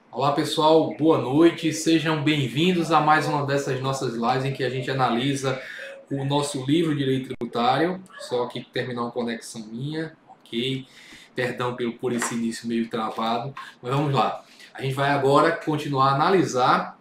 Olá pessoal, boa noite, sejam bem-vindos a mais uma dessas nossas lives em que a gente analisa o nosso livro Direito Tributário. Só que terminou uma conexão minha, ok? Perdão por esse início meio travado, mas vamos lá. A gente vai agora continuar a analisar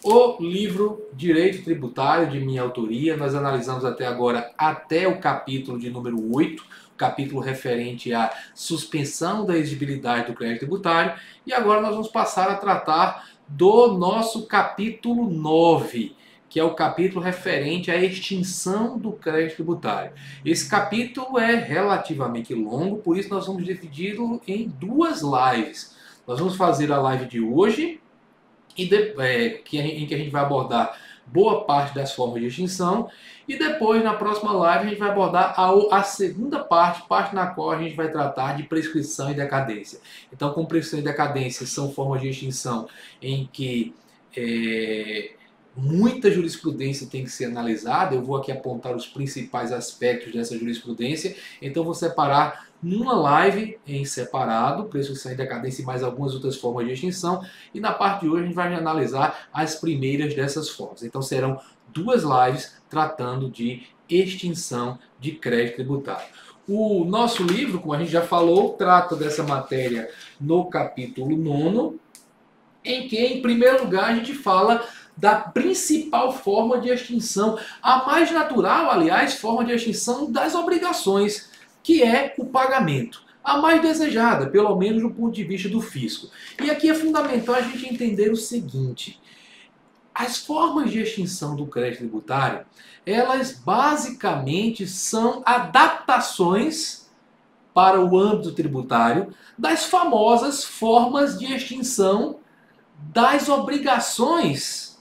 o livro Direito Tributário de minha autoria. Nós analisamos até agora até o capítulo de número 8, capítulo referente à suspensão da exigibilidade do crédito tributário, e agora nós vamos passar a tratar do nosso capítulo 9, que é o capítulo referente à extinção do crédito tributário. Esse capítulo é relativamente longo, por isso nós vamos dividi-lo em duas lives. Nós vamos fazer a live de hoje, em que a gente vai abordar boa parte das formas de extinção, e depois, na próxima live, a gente vai abordar a segunda parte na qual a gente vai tratar de prescrição e decadência. Então, com prescrição e decadência são formas de extinção em que muita jurisprudência tem que ser analisada. Eu vou aqui apontar os principais aspectos dessa jurisprudência, então vou separar numa live em separado, prescrição e decadência e mais algumas outras formas de extinção, e na parte de hoje a gente vai analisar as primeiras dessas formas. Então serão duas lives tratando de extinção de crédito tributário. O nosso livro, como a gente já falou, trata dessa matéria no capítulo 9, em que, em primeiro lugar, a gente fala da principal forma de extinção, a mais natural, aliás, forma de extinção das obrigações, que é o pagamento. A mais desejada, pelo menos do ponto de vista do fisco. E aqui é fundamental a gente entender o seguinte: as formas de extinção do crédito tributário, elas basicamente são adaptações para o âmbito tributário das famosas formas de extinção das obrigações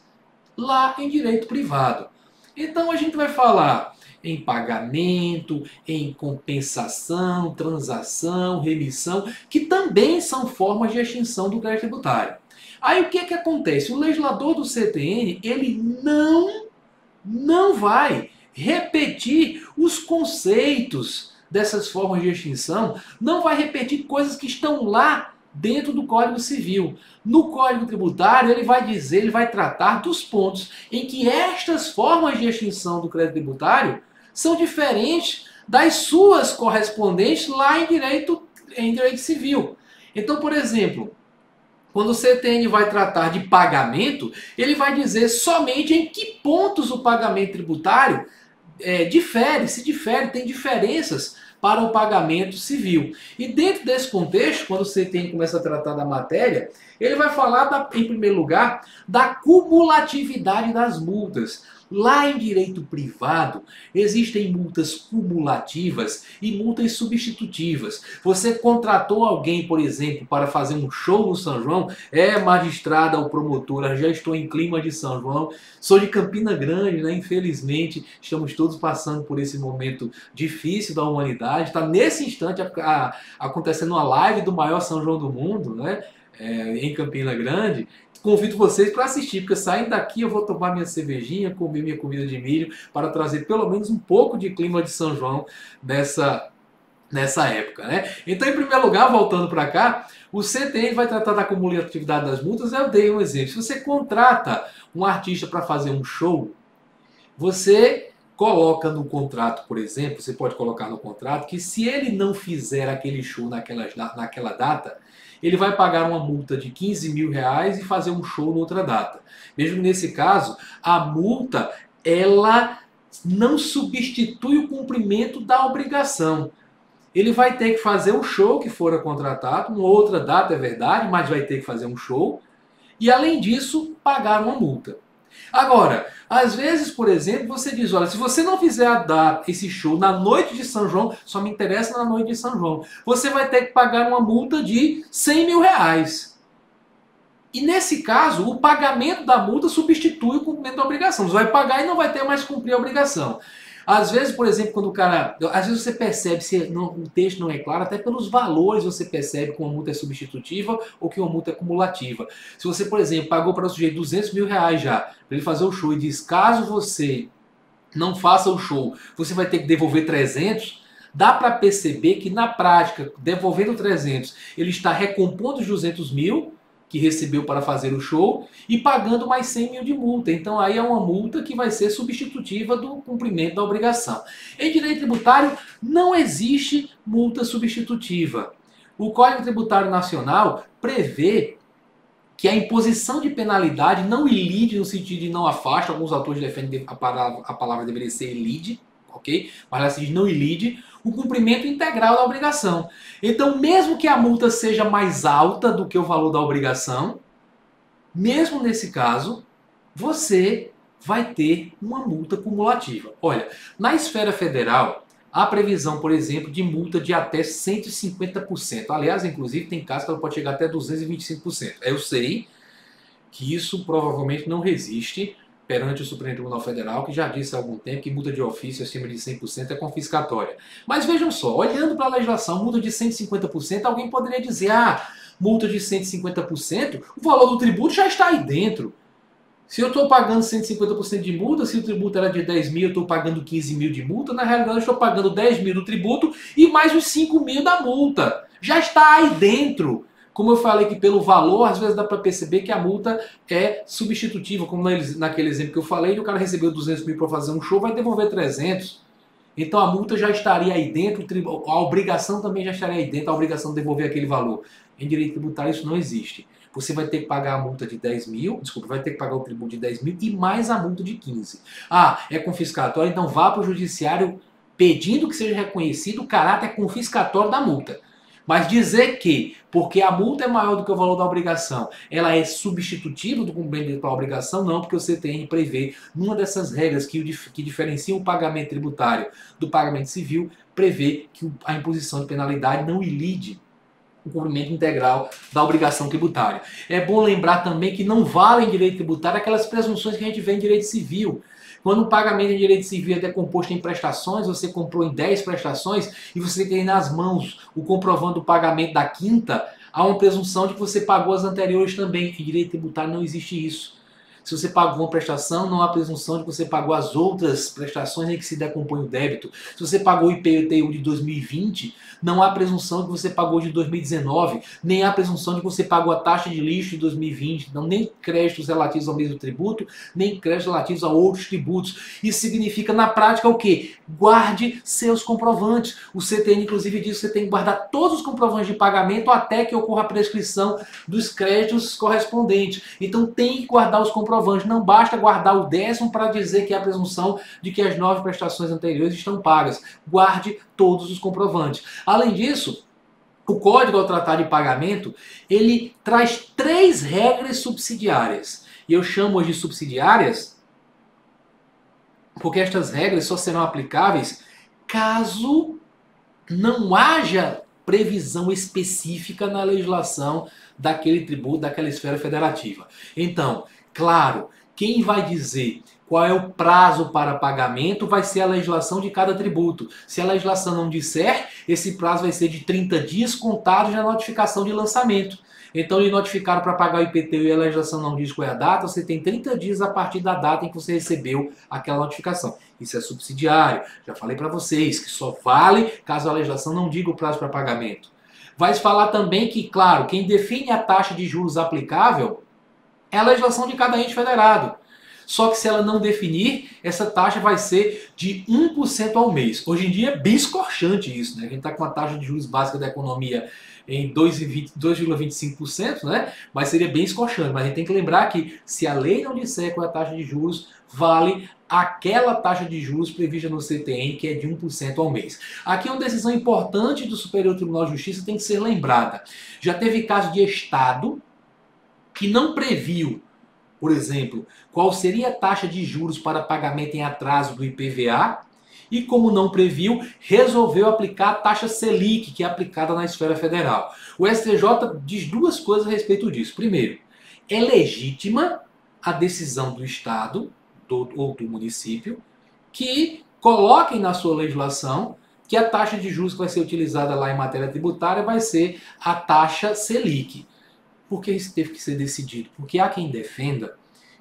lá em direito privado. Então a gente vai falar em pagamento, em compensação, transação, remissão, que também são formas de extinção do crédito tributário. Aí o que é que acontece? O legislador do CTN, ele não vai repetir os conceitos dessas formas de extinção, não vai repetir coisas que estão lá dentro do Código Civil. No Código Tributário, ele vai dizer, ele vai tratar dos pontos em que estas formas de extinção do crédito tributário são diferentes das suas correspondentes lá em direito civil. Então, por exemplo, quando o CTN vai tratar de pagamento, ele vai dizer somente em que pontos o pagamento tributário tem diferenças para o pagamento civil. E dentro desse contexto, quando o CTN começa a tratar da matéria, ele vai falar, em primeiro lugar, da cumulatividade das multas. Lá em direito privado, existem multas cumulativas e multas substitutivas. Você contratou alguém, por exemplo, para fazer um show no São João, magistrada ou promotora, já estou em clima de São João, sou de Campina Grande, né? Infelizmente, estamos todos passando por esse momento difícil da humanidade. Está nesse instante acontecendo uma live do maior São João do mundo, né? Em Campina Grande. Convido vocês para assistir, porque saindo daqui eu vou tomar minha cervejinha, comer minha comida de milho, para trazer pelo menos um pouco de clima de São João nessa época, né? Então, em primeiro lugar, voltando para cá, o CTN vai tratar da cumulatividade das multas. Eu dei um exemplo. Se você contrata um artista para fazer um show, você coloca no contrato, por exemplo, você pode colocar no contrato que se ele não fizer aquele show naquela data, ele vai pagar uma multa de 15 mil reais e fazer um show noutra data. Mesmo nesse caso, a multa ela não substitui o cumprimento da obrigação. Ele vai ter que fazer um show que fora contratado, uma outra data, é verdade, mas vai ter que fazer um show, e além disso, pagar uma multa. Agora, às vezes, por exemplo, você diz, olha, se você não fizer esse show na noite de São João, só me interessa na noite de São João, você vai ter que pagar uma multa de 100 mil reais. E nesse caso, o pagamento da multa substitui o cumprimento da obrigação. Você vai pagar e não vai ter mais que cumprir a obrigação. Às vezes, por exemplo, quando o cara... Às vezes você percebe, se o texto não é claro, até pelos valores você percebe que uma multa é substitutiva ou que uma multa é cumulativa. Se você, por exemplo, pagou para o sujeito 200 mil reais já, para ele fazer o show, e diz, caso você não faça o show, você vai ter que devolver 300, dá para perceber que na prática, devolvendo 300, ele está recompondo os 200 mil que recebeu para fazer o show e pagando mais 100 mil de multa. Então aí é uma multa que vai ser substitutiva do cumprimento da obrigação. Em direito tributário não existe multa substitutiva. O Código Tributário Nacional prevê que a imposição de penalidade não ilide no sentido de não afasta, alguns autores defendem a palavra deveria ser ilide, ok? Mas ela se diz não ilide o cumprimento integral da obrigação. Então, mesmo que a multa seja mais alta do que o valor da obrigação, mesmo nesse caso, você vai ter uma multa cumulativa. Olha, na esfera federal, há previsão, por exemplo, de multa de até 150%. Aliás, inclusive, tem casos que ela pode chegar até 225%. Eu sei que isso provavelmente não resiste perante o Supremo Tribunal Federal, que já disse há algum tempo que multa de ofício acima de 100% é confiscatória. Mas vejam só, olhando para a legislação, multa de 150%, alguém poderia dizer, multa de 150%, o valor do tributo já está aí dentro. Se eu estou pagando 150% de multa, se o tributo era de 10 mil, eu estou pagando 15 mil de multa, na realidade eu estou pagando 10 mil do tributo e mais os 5 mil da multa. Já está aí dentro. Como eu falei que pelo valor, às vezes dá para perceber que a multa é substitutiva, como naquele exemplo que eu falei, o cara recebeu 200 mil para fazer um show, vai devolver 300. Então a multa já estaria aí dentro, a obrigação também já estaria aí dentro, a obrigação de devolver aquele valor. Em direito tributário isso não existe. Você vai ter que pagar a multa de 10 mil, vai ter que pagar o tributo de 10 mil e mais a multa de 15. É confiscatório, então vá para o judiciário pedindo que seja reconhecido o caráter confiscatório da multa. Mas dizer que, porque a multa é maior do que o valor da obrigação, ela é substitutiva do cumprimento da obrigação, não, porque o CTN prevê, numa dessas regras que diferenciam o pagamento tributário do pagamento civil, prevê que a imposição de penalidade não ilide o cumprimento integral da obrigação tributária. É bom lembrar também que não vale em direito tributário aquelas presunções que a gente vê em direito civil. Quando o pagamento em direito civil é composto em prestações, você comprou em 10 prestações e você tem nas mãos o comprovando do pagamento da quinta, há uma presunção de que você pagou as anteriores também. Em direito tributário não existe isso. Se você pagou uma prestação, não há presunção de que você pagou as outras prestações em que se decompõe o débito. Se você pagou o IPTU de 2020, não há presunção de que você pagou de 2019, nem há presunção de que você pagou a taxa de lixo de 2020, não, nem créditos relativos ao mesmo tributo, nem créditos relativos a outros tributos. Isso significa, na prática, o quê? Guarde seus comprovantes. O CTN, inclusive, diz que você tem que guardar todos os comprovantes de pagamento até que ocorra a prescrição dos créditos correspondentes. Então, tem que guardar os comprovantes. Não basta guardar o 10º para dizer que é a presunção de que as 9 prestações anteriores estão pagas. Guarde todos os comprovantes. Além disso, o Código ao tratar de pagamento, ele traz 3 regras subsidiárias. E eu chamo hoje de subsidiárias porque estas regras só serão aplicáveis caso não haja previsão específica na legislação daquele tributo, daquela esfera federativa. Então, claro, quem vai dizer qual é o prazo para pagamento vai ser a legislação de cada tributo. Se a legislação não disser, esse prazo vai ser de 30 dias contados na notificação de lançamento. Então, lhe notificaram para pagar o IPTU e a legislação não diz qual é a data, você tem 30 dias a partir da data em que você recebeu aquela notificação. Isso é subsidiário. Já falei para vocês que só vale caso a legislação não diga o prazo para pagamento. Vai se falar também que, claro, quem define a taxa de juros aplicável é a legislação de cada ente federado. Só que se ela não definir, essa taxa vai ser de 1% ao mês. Hoje em dia é bem escorchante isso, né? A gente está com uma taxa de juros básica da economia em 2,25%, né? Mas seria bem escorchante. Mas a gente tem que lembrar que se a lei não disser qual é a taxa de juros, vale aquela taxa de juros prevista no CTN, que é de 1% ao mês. Aqui uma decisão importante do Superior Tribunal de Justiça tem que ser lembrada. Já teve caso de Estado que não previu, por exemplo, qual seria a taxa de juros para pagamento em atraso do IPVA e, como não previu, resolveu aplicar a taxa Selic, que é aplicada na esfera federal. O STJ diz 2 coisas a respeito disso. Primeiro, é legítima a decisão do Estado ou do município que coloquem na sua legislação que a taxa de juros que vai ser utilizada lá em matéria tributária vai ser a taxa Selic. Por que isso teve que ser decidido? Porque há quem defenda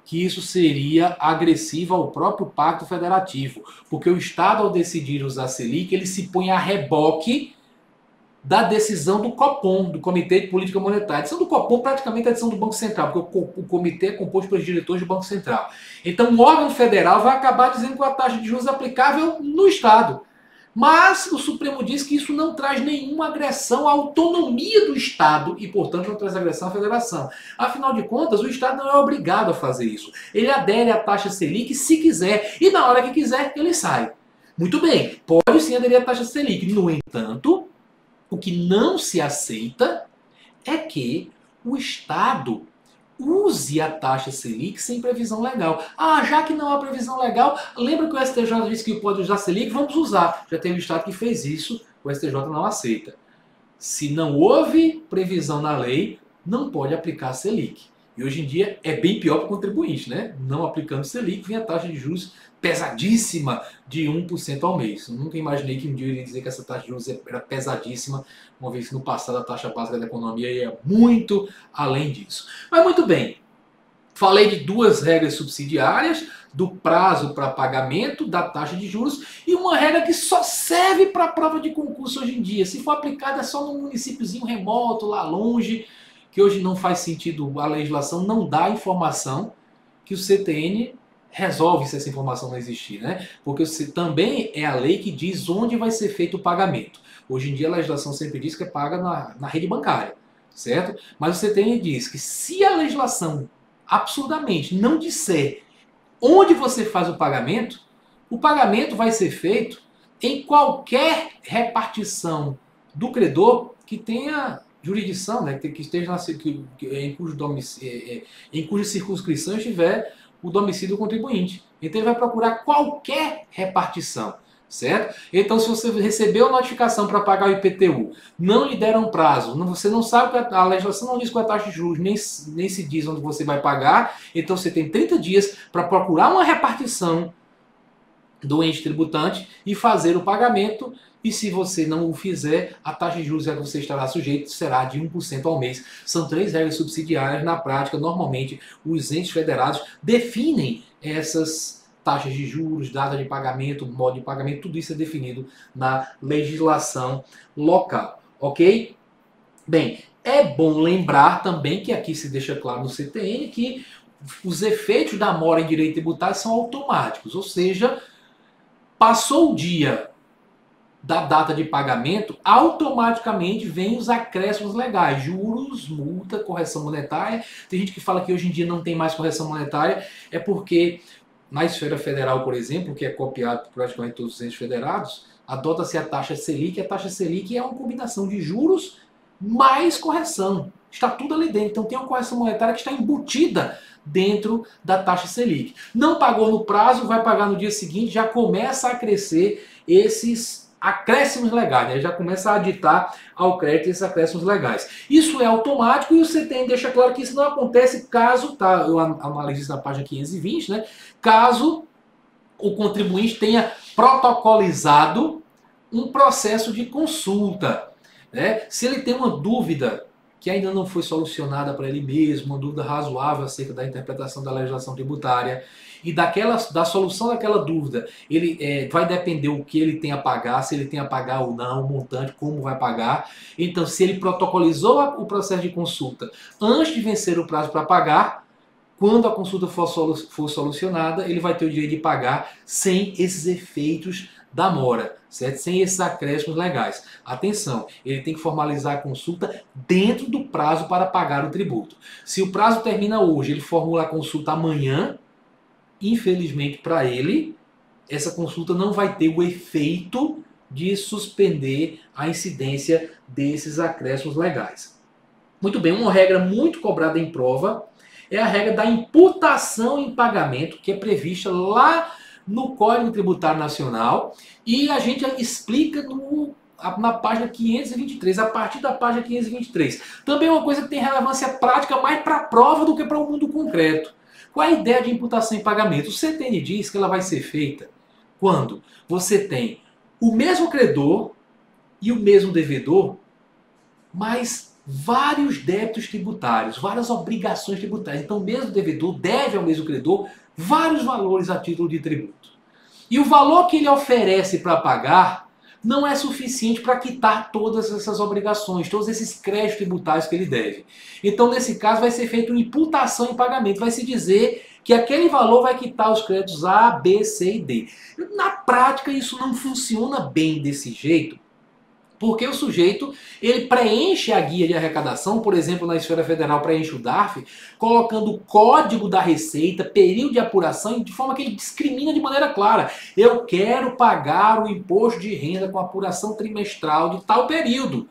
que isso seria agressivo ao próprio Pacto Federativo, porque o Estado, ao decidir usar a Selic, ele se põe a reboque da decisão do Copom, do Comitê de Política Monetária. A decisão do Copom praticamente é a decisão do Banco Central, porque o comitê é composto pelos diretores do Banco Central. Então o órgão federal vai acabar dizendo que a taxa de juros é aplicável no Estado. Mas o Supremo diz que isso não traz nenhuma agressão à autonomia do Estado e, portanto, não traz agressão à federação. Afinal de contas, o Estado não é obrigado a fazer isso. Ele adere à taxa Selic se quiser e, na hora que quiser, ele sai. Muito bem, pode sim aderir à taxa Selic. No entanto, o que não se aceita é que o Estado use a taxa Selic sem previsão legal. Ah, já que não há previsão legal, lembra que o STJ disse que pode usar Selic? Vamos usar. Já teve um Estado que fez isso, o STJ não aceita. Se não houve previsão na lei, não pode aplicar Selic. E hoje em dia é bem pior para o contribuinte, né? Não aplicando Selic, vem a taxa de juros pesadíssima de 1% ao mês. Eu nunca imaginei que um dia eu iria dizer que essa taxa de juros era pesadíssima, uma vez que no passado a taxa básica da economia ia muito além disso. Mas muito bem, falei de duas regras subsidiárias, do prazo para pagamento, da taxa de juros, e uma regra que só serve para prova de concurso hoje em dia. Se for aplicada é só num municípiozinho remoto, lá longe, que hoje não faz sentido, a legislação não dá informação, que o CTN resolve se essa informação não existir, né? Porque também é a lei que diz onde vai ser feito o pagamento. Hoje em dia a legislação sempre diz que é paga na rede bancária, certo? Mas o CTN diz que se a legislação absurdamente não disser onde você faz o pagamento vai ser feito em qualquer repartição do credor que tenha jurisdição, né, que esteja em cuja circunscrição estiver o domicílio do contribuinte. Então ele vai procurar qualquer repartição, certo? Então se você recebeu a notificação para pagar o IPTU, não lhe deram prazo, você não sabe, a legislação não diz qual é a taxa de juros, nem se diz onde você vai pagar, então você tem 30 dias para procurar uma repartição do ente tributante e fazer o pagamento. E se você não o fizer, a taxa de juros a que você estará sujeito será de 1% ao mês. São 3 regras subsidiárias. Na prática, normalmente, os entes federados definem essas taxas de juros, data de pagamento, modo de pagamento, tudo isso é definido na legislação local. Ok? Bem, é bom lembrar também que aqui se deixa claro no CTN que os efeitos da mora em direito tributário são automáticos, ou seja, passou o dia da data de pagamento, automaticamente vem os acréscimos legais, juros, multa, correção monetária. Tem gente que fala que hoje em dia não tem mais correção monetária, é porque na esfera federal, por exemplo, que é copiado por praticamente todos os entes federados, adota-se a taxa Selic, e a taxa Selic é uma combinação de juros mais correção. Está tudo ali dentro, então tem uma correção monetária que está embutida dentro da taxa Selic. Não pagou no prazo, vai pagar no dia seguinte, já começa a crescer esses acréscimos legais, né? Já começa a aditar ao crédito esses acréscimos legais. Isso é automático e o CTN deixa claro que isso não acontece caso, tá, eu analiso isso na página 520, né? Caso o contribuinte tenha protocolizado um processo de consulta, né? Se ele tem uma dúvida que ainda não foi solucionada para ele mesmo, uma dúvida razoável acerca da interpretação da legislação tributária, e da solução daquela dúvida, ele vai depender o que ele tem a pagar, se ele tem a pagar ou não, o montante, como vai pagar. Então, se ele protocolizou o processo de consulta antes de vencer o prazo para pagar, quando a consulta for solucionada, ele vai ter o direito de pagar sem esses efeitos da mora, certo? Sem esses acréscimos legais. Atenção, ele tem que formalizar a consulta dentro do prazo para pagar o tributo. Se o prazo termina hoje, ele formula a consulta amanhã, infelizmente para ele, essa consulta não vai ter o efeito de suspender a incidência desses acréscimos legais. Muito bem, uma regra muito cobrada em prova é a regra da imputação em pagamento, que é prevista lá no Código Tributário Nacional, e a gente explica na página 523, a partir da página 523. Também é uma coisa que tem relevância prática mais para a prova do que para o mundo concreto. Qual é a ideia de imputação em pagamento? O CTN diz que ela vai ser feita quando você tem o mesmo credor e o mesmo devedor, mas vários débitos tributários, várias obrigações tributárias. Então, o mesmo devedor deve ao mesmo credor vários valores a título de tributo. E o valor que ele oferece para pagar não é suficiente para quitar todas essas obrigações, todos esses créditos tributários que ele deve. Então, nesse caso, vai ser feita uma imputação em pagamento. Vai se dizer que aquele valor vai quitar os créditos A, B, C e D. Na prática, isso não funciona bem desse jeito, porque o sujeito, ele preenche a guia de arrecadação, por exemplo, na esfera federal preenche o DARF, colocando o código da receita, período de apuração, de forma que ele discrimina de maneira clara. Eu quero pagar o imposto de renda com apuração trimestral de tal período.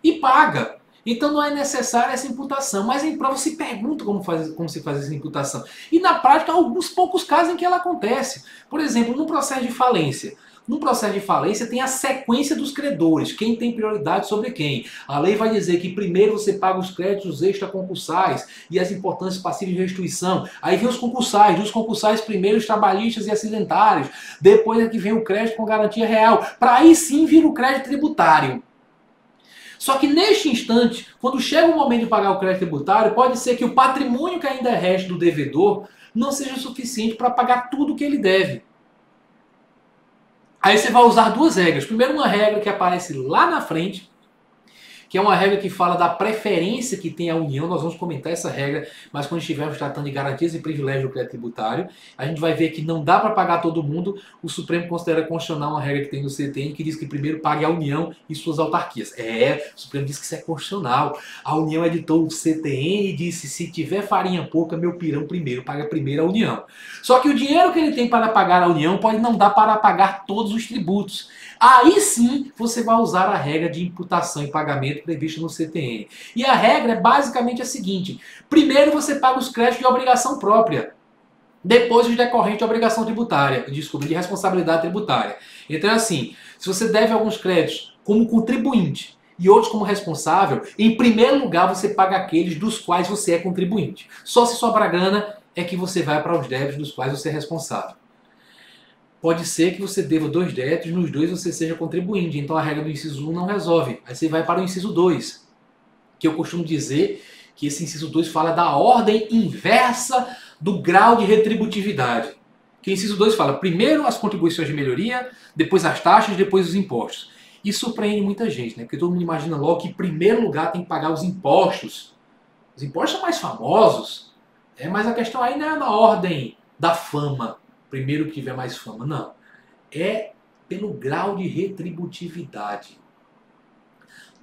E paga. Então não é necessária essa imputação. Mas em prova se pergunta como se faz essa imputação. E na prática, há alguns poucos casos em que ela acontece. Por exemplo, no processo de falência. No processo de falência tem a sequência dos credores, quem tem prioridade sobre quem. A lei vai dizer que primeiro você paga os créditos extraconcursais e as importâncias passivas de restituição. Aí vem os concursais, dos concursais primeiro os trabalhistas e acidentários. Depois é que vem o crédito com garantia real. Para aí sim vir o crédito tributário. Só que neste instante, quando chega o momento de pagar o crédito tributário, pode ser que o patrimônio que ainda resta do devedor não seja suficiente para pagar tudo o que ele deve. Aí você vai usar duas regras. Primeiro, uma regra que aparece lá na frente, que é uma regra que fala da preferência que tem a União. Nós vamos comentar essa regra, mas quando estivermos tratando de garantias e privilégios do crédito tributário, a gente vai ver que não dá para pagar todo mundo. O Supremo considera constitucional uma regra que tem no CTN que diz que primeiro pague a União e suas autarquias. O Supremo diz que isso é constitucional. A União editou o CTN e disse: se tiver farinha pouca, meu pirão primeiro, paga primeiro a União. Só que o dinheiro que ele tem para pagar a União pode não dar para pagar todos os tributos. Aí sim você vai usar a regra de imputação e pagamento prevista no CTN. E a regra é basicamente a seguinte: primeiro você paga os créditos de obrigação própria, depois os decorrentes de obrigação tributária, de responsabilidade tributária. Então é assim, se você deve alguns créditos como contribuinte e outros como responsável, em primeiro lugar você paga aqueles dos quais você é contribuinte. Só se sobrar grana é que você vai para os débitos dos quais você é responsável. Pode ser que você deva 2 débitos, nos 2 você seja contribuinte. Então a regra do inciso 1 não resolve. Aí você vai para o inciso 2, que eu costumo dizer que esse inciso 2 fala da ordem inversa do grau de retributividade. Que o inciso 2 fala primeiro as contribuições de melhoria, depois as taxas, depois os impostos. Isso surpreende muita gente, né? Porque todo mundo imagina logo que em primeiro lugar tem que pagar os impostos. Os impostos são mais famosos, mas a questão aí não é na ordem da fama. Primeiro que tiver mais fama. Não. É pelo grau de retributividade.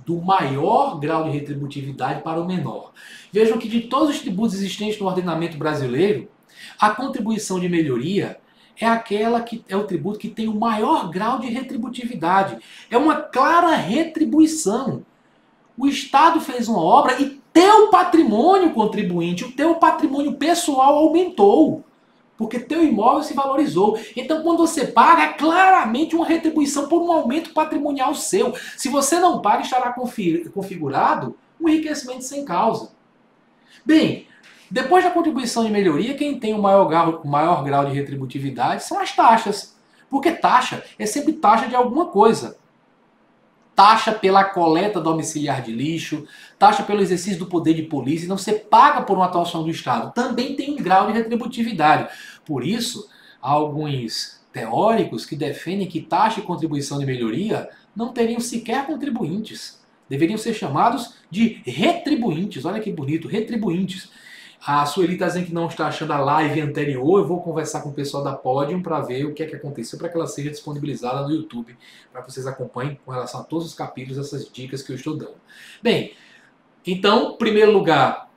Do maior grau de retributividade para o menor. Vejam que de todos os tributos existentes no ordenamento brasileiro, a contribuição de melhoria é aquela que é o tributo que tem o maior grau de retributividade. É uma clara retribuição. O Estado fez uma obra e teu patrimônio contribuinte, o teu patrimônio pessoal aumentou. Porque teu imóvel se valorizou. Então, quando você paga, é claramente uma retribuição por um aumento patrimonial seu. Se você não paga, estará configurado um enriquecimento sem causa. Bem, depois da contribuição de melhoria, quem tem o maior grau de retributividade são as taxas. Porque taxa é sempre taxa de alguma coisa. Taxa pela coleta domiciliar de lixo, taxa pelo exercício do poder de polícia, então você paga por uma atuação do Estado. Também tem um grau de retributividade. Por isso, há alguns teóricos que defendem que taxa e contribuição de melhoria não teriam sequer contribuintes. Deveriam ser chamados de retribuintes. Olha que bonito, retribuintes. A Sueli está dizendo que não está achando a live anterior. Eu vou conversar com o pessoal da Podium para ver o que é que aconteceu para que ela seja disponibilizada no YouTube, para que vocês acompanhem com relação a todos os capítulos essas dicas que eu estou dando. Bem, então, em primeiro lugar,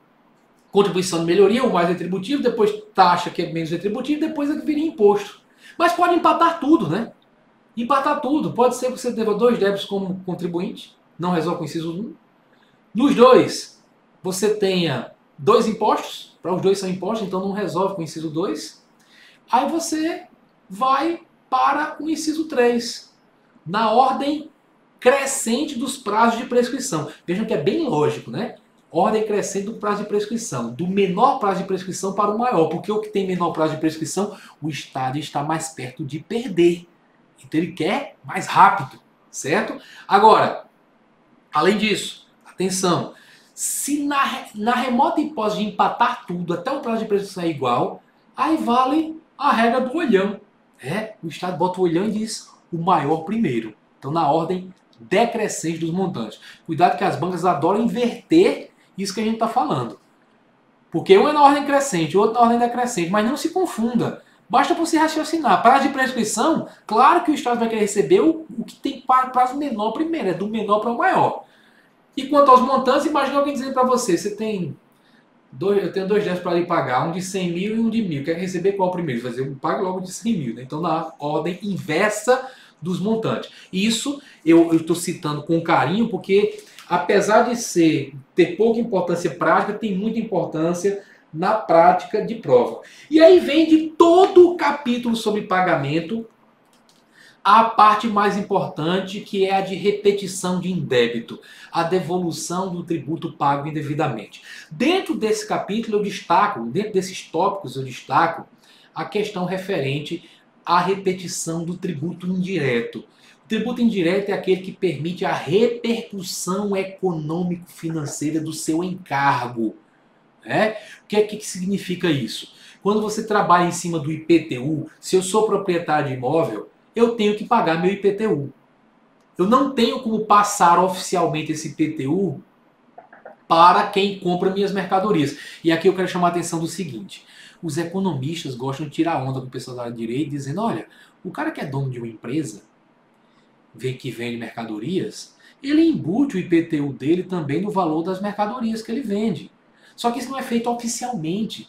contribuição de melhoria, o mais retributivo, depois taxa, que é menos retributivo, depois é que viria imposto. Mas pode empatar tudo, né? Empatar tudo. Pode ser que você deva 2 débitos como contribuinte, não resolve com o inciso 1. Nos 2, você tenha 2 impostos, para os 2 são impostos, então não resolve com o inciso 2. Aí você vai para o inciso 3, na ordem crescente dos prazos de prescrição. Vejam que é bem lógico, né? Ordem crescente do prazo de prescrição, do menor prazo de prescrição para o maior, porque o que tem menor prazo de prescrição, o Estado está mais perto de perder. Então ele quer mais rápido, certo? Agora, além disso, atenção, Se na remota hipótese de empatar tudo, até o prazo de prescrição é igual, aí vale a regra do olhão. O Estado bota o olhão e diz o maior primeiro. Então, na ordem decrescente dos montantes. Cuidado que as bancas adoram inverter isso que a gente está falando. Porque um é na ordem crescente, o outro na ordem decrescente. Mas não se confunda. Basta você raciocinar. Prazo de prescrição, claro que o Estado vai querer receber o que tem prazo menor primeiro. É do menor para o maior. E quanto aos montantes, imagine alguém dizendo para você, eu tenho dois débitos para lhe pagar, um de 100 mil e um de 1.000. Quer receber qual primeiro? Eu pago logo de 100 mil. Né? Então, na ordem inversa dos montantes. Isso eu estou citando com carinho, porque apesar de ter pouca importância prática, tem muita importância na prática de prova. E aí vem de todo o capítulo sobre pagamento a parte mais importante, que é a de repetição de indébito, a devolução do tributo pago indevidamente. Dentro desse capítulo eu destaco, dentro desses tópicos eu destaco a questão referente à repetição do tributo indireto. O tributo indireto é aquele que permite a repercussão econômico-financeira do seu encargo. O que significa isso? Quando você trabalha em cima do IPTU, se eu sou proprietário de imóvel, eu tenho que pagar meu IPTU. Eu não tenho como passar oficialmente esse IPTU para quem compra minhas mercadorias. E aqui eu quero chamar a atenção do seguinte. Os economistas gostam de tirar onda com o pessoal da área de direito, dizendo, olha, o cara que é dono de uma empresa, que vende mercadorias, ele embute o IPTU dele também no valor das mercadorias que ele vende. Só que isso não é feito oficialmente.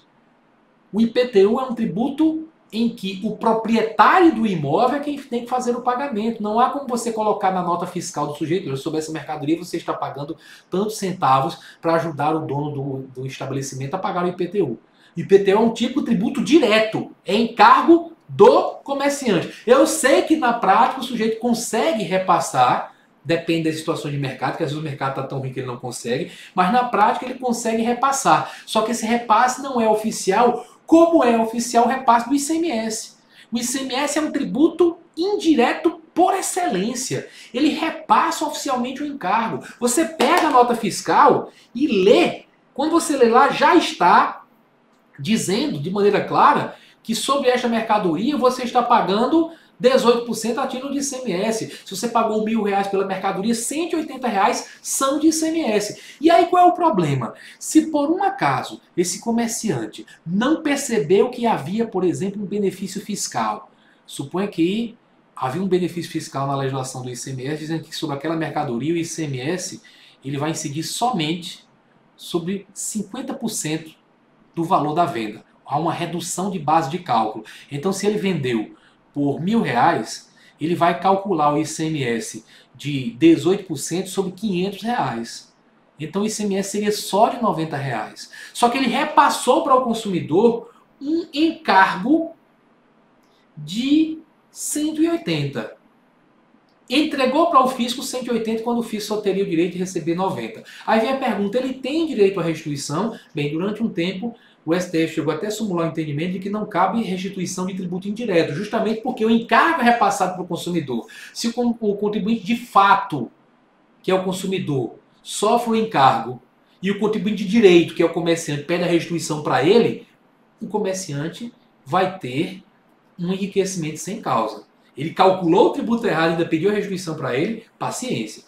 O IPTU é um tributo em que o proprietário do imóvel é quem tem que fazer o pagamento. Não há como você colocar na nota fiscal do sujeito, sobre essa mercadoria você está pagando tantos centavos para ajudar o dono do estabelecimento a pagar o IPTU. IPTU é um tipo de tributo direto, é encargo do comerciante. Eu sei que na prática o sujeito consegue repassar, depende das situações de mercado, que às vezes o mercado está tão ruim que ele não consegue, mas na prática ele consegue repassar. Só que esse repasse não é oficial, como é oficial o repasse do ICMS. O ICMS é um tributo indireto por excelência. Ele repassa oficialmente o encargo. Você pega a nota fiscal e lê. Quando você lê lá, já está dizendo de maneira clara que sobre esta mercadoria você está pagando 18% a título de ICMS. Se você pagou R$1.000 pela mercadoria, R$180 são de ICMS. E aí qual é o problema? Se por um acaso esse comerciante não percebeu que havia, por exemplo, um benefício fiscal, suponha que havia um benefício fiscal na legislação do ICMS dizendo que sobre aquela mercadoria o ICMS ele vai incidir somente sobre 50% do valor da venda. Há uma redução de base de cálculo. Então, se ele vendeu por R$1.000, ele vai calcular o ICMS de 18% sobre R$500. Então o ICMS seria só de R$90. Só que ele repassou para o consumidor um encargo de 180. Entregou para o fisco 180 quando o fisco só teria o direito de receber 90. Aí vem a pergunta, ele tem direito à restituição? Bem, durante um tempo o STF chegou até a simular o entendimento de que não cabe restituição de tributo indireto, justamente porque o encargo é repassado para o consumidor. Se o contribuinte de fato, que é o consumidor, sofre o encargo e o contribuinte de direito, que é o comerciante, pede a restituição para ele, o comerciante vai ter um enriquecimento sem causa. Ele calculou o tributo errado e ainda pediu a restituição para ele, paciência.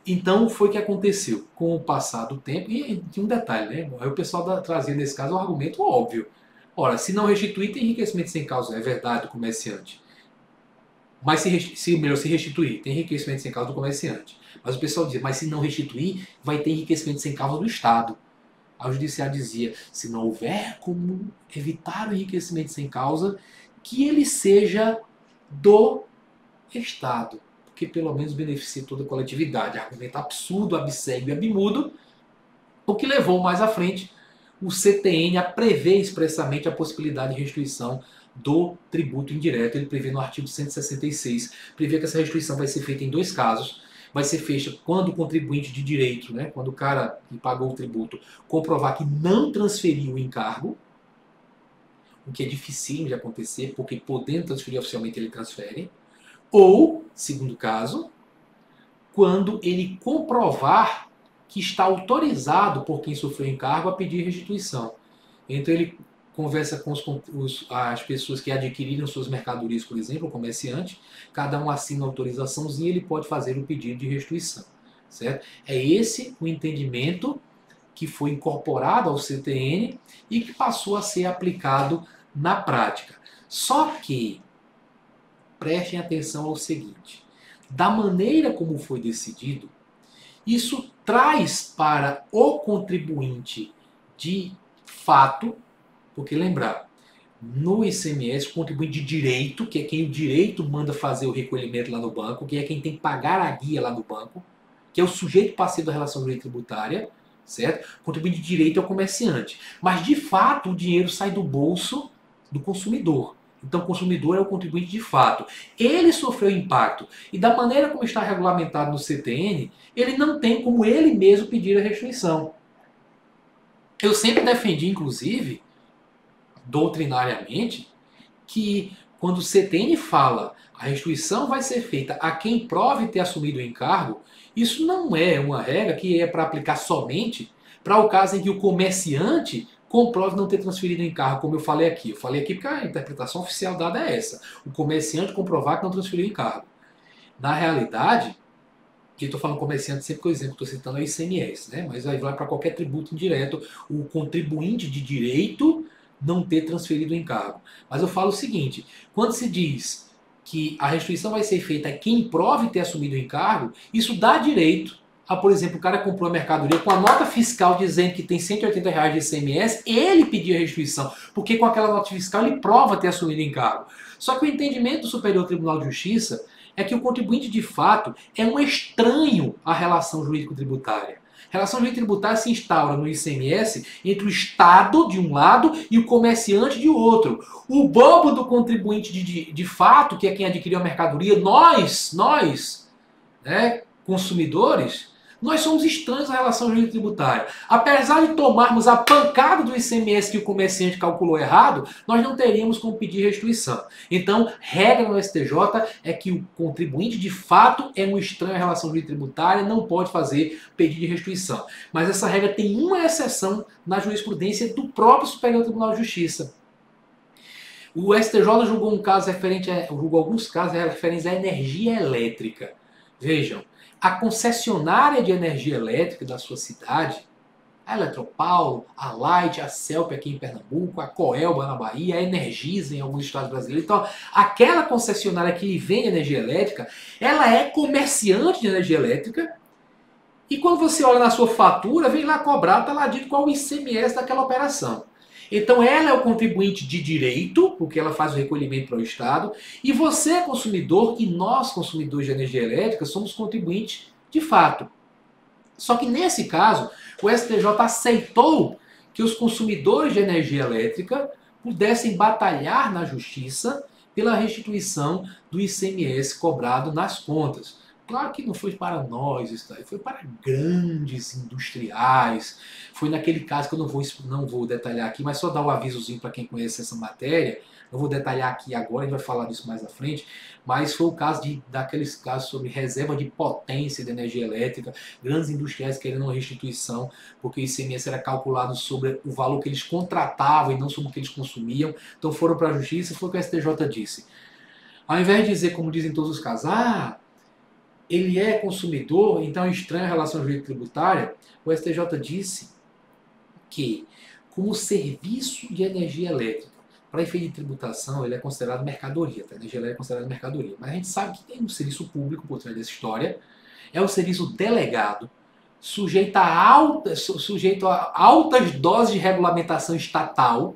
Então foi o que aconteceu com o passar do tempo. E tinha um detalhe, né? Aí o pessoal trazia nesse caso um argumento óbvio. Ora, se não restituir, tem enriquecimento sem causa. É verdade do comerciante. Mas se restituir, tem enriquecimento sem causa do comerciante. Mas o pessoal dizia, mas se não restituir, vai ter enriquecimento sem causa do Estado. Aí o judiciário dizia, se não houver como evitar o enriquecimento sem causa, que ele seja do Estado, porque pelo menos beneficia toda a coletividade. Argumento absurdo, absego e abmudo, o que levou mais à frente o CTN a prever expressamente a possibilidade de restituição do tributo indireto. Ele prevê no artigo 166, prevê que essa restituição vai ser feita em dois casos. Vai ser feita quando o contribuinte de direito, né, quando o cara que pagou o tributo, comprovar que não transferiu o encargo, o que é difícil de acontecer, porque podendo transferir oficialmente ele transfere. Ou, segundo caso, quando ele comprovar que está autorizado por quem sofreu encargo a pedir restituição. Então ele conversa com as pessoas que adquiriram suas mercadorias, por exemplo, o comerciante, cada um assina uma autorizaçãozinha e ele pode fazer o pedido de restituição. Certo? É esse o entendimento que foi incorporado ao CTN e que passou a ser aplicado na prática. Só que, prestem atenção ao seguinte, da maneira como foi decidido, isso traz para o contribuinte de fato, porque lembrar, no ICMS, o contribuinte de direito, que é quem o direito manda fazer o recolhimento lá no banco, que é quem tem que pagar a guia lá no banco, que é o sujeito passivo da relação de lei tributária, certo? O contribuinte de direito é o comerciante. Mas, de fato, o dinheiro sai do bolso do consumidor. Então, o consumidor é o contribuinte de fato. Ele sofreu impacto. E da maneira como está regulamentado no CTN, ele não tem como ele mesmo pedir a restituição. Eu sempre defendi, inclusive, doutrinariamente, que quando o CTN fala a restituição vai ser feita a quem prove ter assumido o encargo, isso não é uma regra que é para aplicar somente para o caso em que o comerciante comprove não ter transferido o encargo, como eu falei aqui. Eu falei aqui porque a interpretação oficial dada é essa. O comerciante comprovar que não transferiu o encargo. Na realidade, e eu estou falando comerciante sempre que o exemplo que estou citando é o ICMS, né? Mas aí vai para qualquer tributo indireto, o contribuinte de direito não ter transferido o encargo. Mas eu falo o seguinte, quando se diz que a restituição vai ser feita a quem prove ter assumido o encargo, isso dá direito a, por exemplo, o cara comprou a mercadoria com a nota fiscal dizendo que tem R$ 180 de ICMS, ele pedir a restituição, porque com aquela nota fiscal ele prova ter assumido o encargo. Só que o entendimento do Superior Tribunal de Justiça é que o contribuinte de fato é um estranho à relação jurídico-tributária. A relação jurídico-tributária se instaura no ICMS entre o Estado de um lado e o comerciante de outro. O bobo do contribuinte de fato, que é quem adquiriu a mercadoria, nós, né, consumidores, nós somos estranhos à relação jurídico-tributária. Apesar de tomarmos a pancada do ICMS que o comerciante calculou errado, nós não teríamos como pedir restituição. Então, regra no STJ é que o contribuinte de fato é um estranho à relação jurídico-tributária, não pode fazer pedido de restituição. Mas essa regra tem uma exceção na jurisprudência do próprio Superior Tribunal de Justiça. O STJ julgou julgou alguns casos referentes à energia elétrica. Vejam, a concessionária de energia elétrica da sua cidade, a Eletropaulo, a Light, a Celp aqui em Pernambuco, a Coelba na Bahia, a Energisa em alguns estados brasileiros. Então, aquela concessionária que lhe vende energia elétrica, ela é comerciante de energia elétrica e quando você olha na sua fatura, vem lá cobrar, está lá dito qual o ICMS daquela operação. Então ela é o contribuinte de direito, porque ela faz o recolhimento para o Estado, e você é consumidor, e nós, consumidores de energia elétrica, somos contribuintes de fato. Só que nesse caso, o STJ aceitou que os consumidores de energia elétrica pudessem batalhar na justiça pela restituição do ICMS cobrado nas contas. Claro que não foi para nós isso daí, foi para grandes industriais. Foi naquele caso que eu não vou detalhar aqui, mas só dar um avisozinho para quem conhece essa matéria. Não vou detalhar aqui agora, a gente vai falar disso mais à frente, mas foi o caso daqueles casos sobre reserva de potência de energia elétrica, grandes industriais querendo uma restituição, porque o ICMS era calculado sobre o valor que eles contratavam e não sobre o que eles consumiam. Então foram para a justiça e foi o que a STJ disse. Ao invés de dizer, como dizem todos os casos, ele é consumidor, então é estranho a relação jurídico-tributária, o STJ disse que, como serviço de energia elétrica, para efeito de tributação, ele é considerado mercadoria, tá? A energia elétrica é considerada mercadoria. Mas a gente sabe que tem um serviço público por trás dessa história, é um serviço delegado, sujeito a altas doses de regulamentação estatal,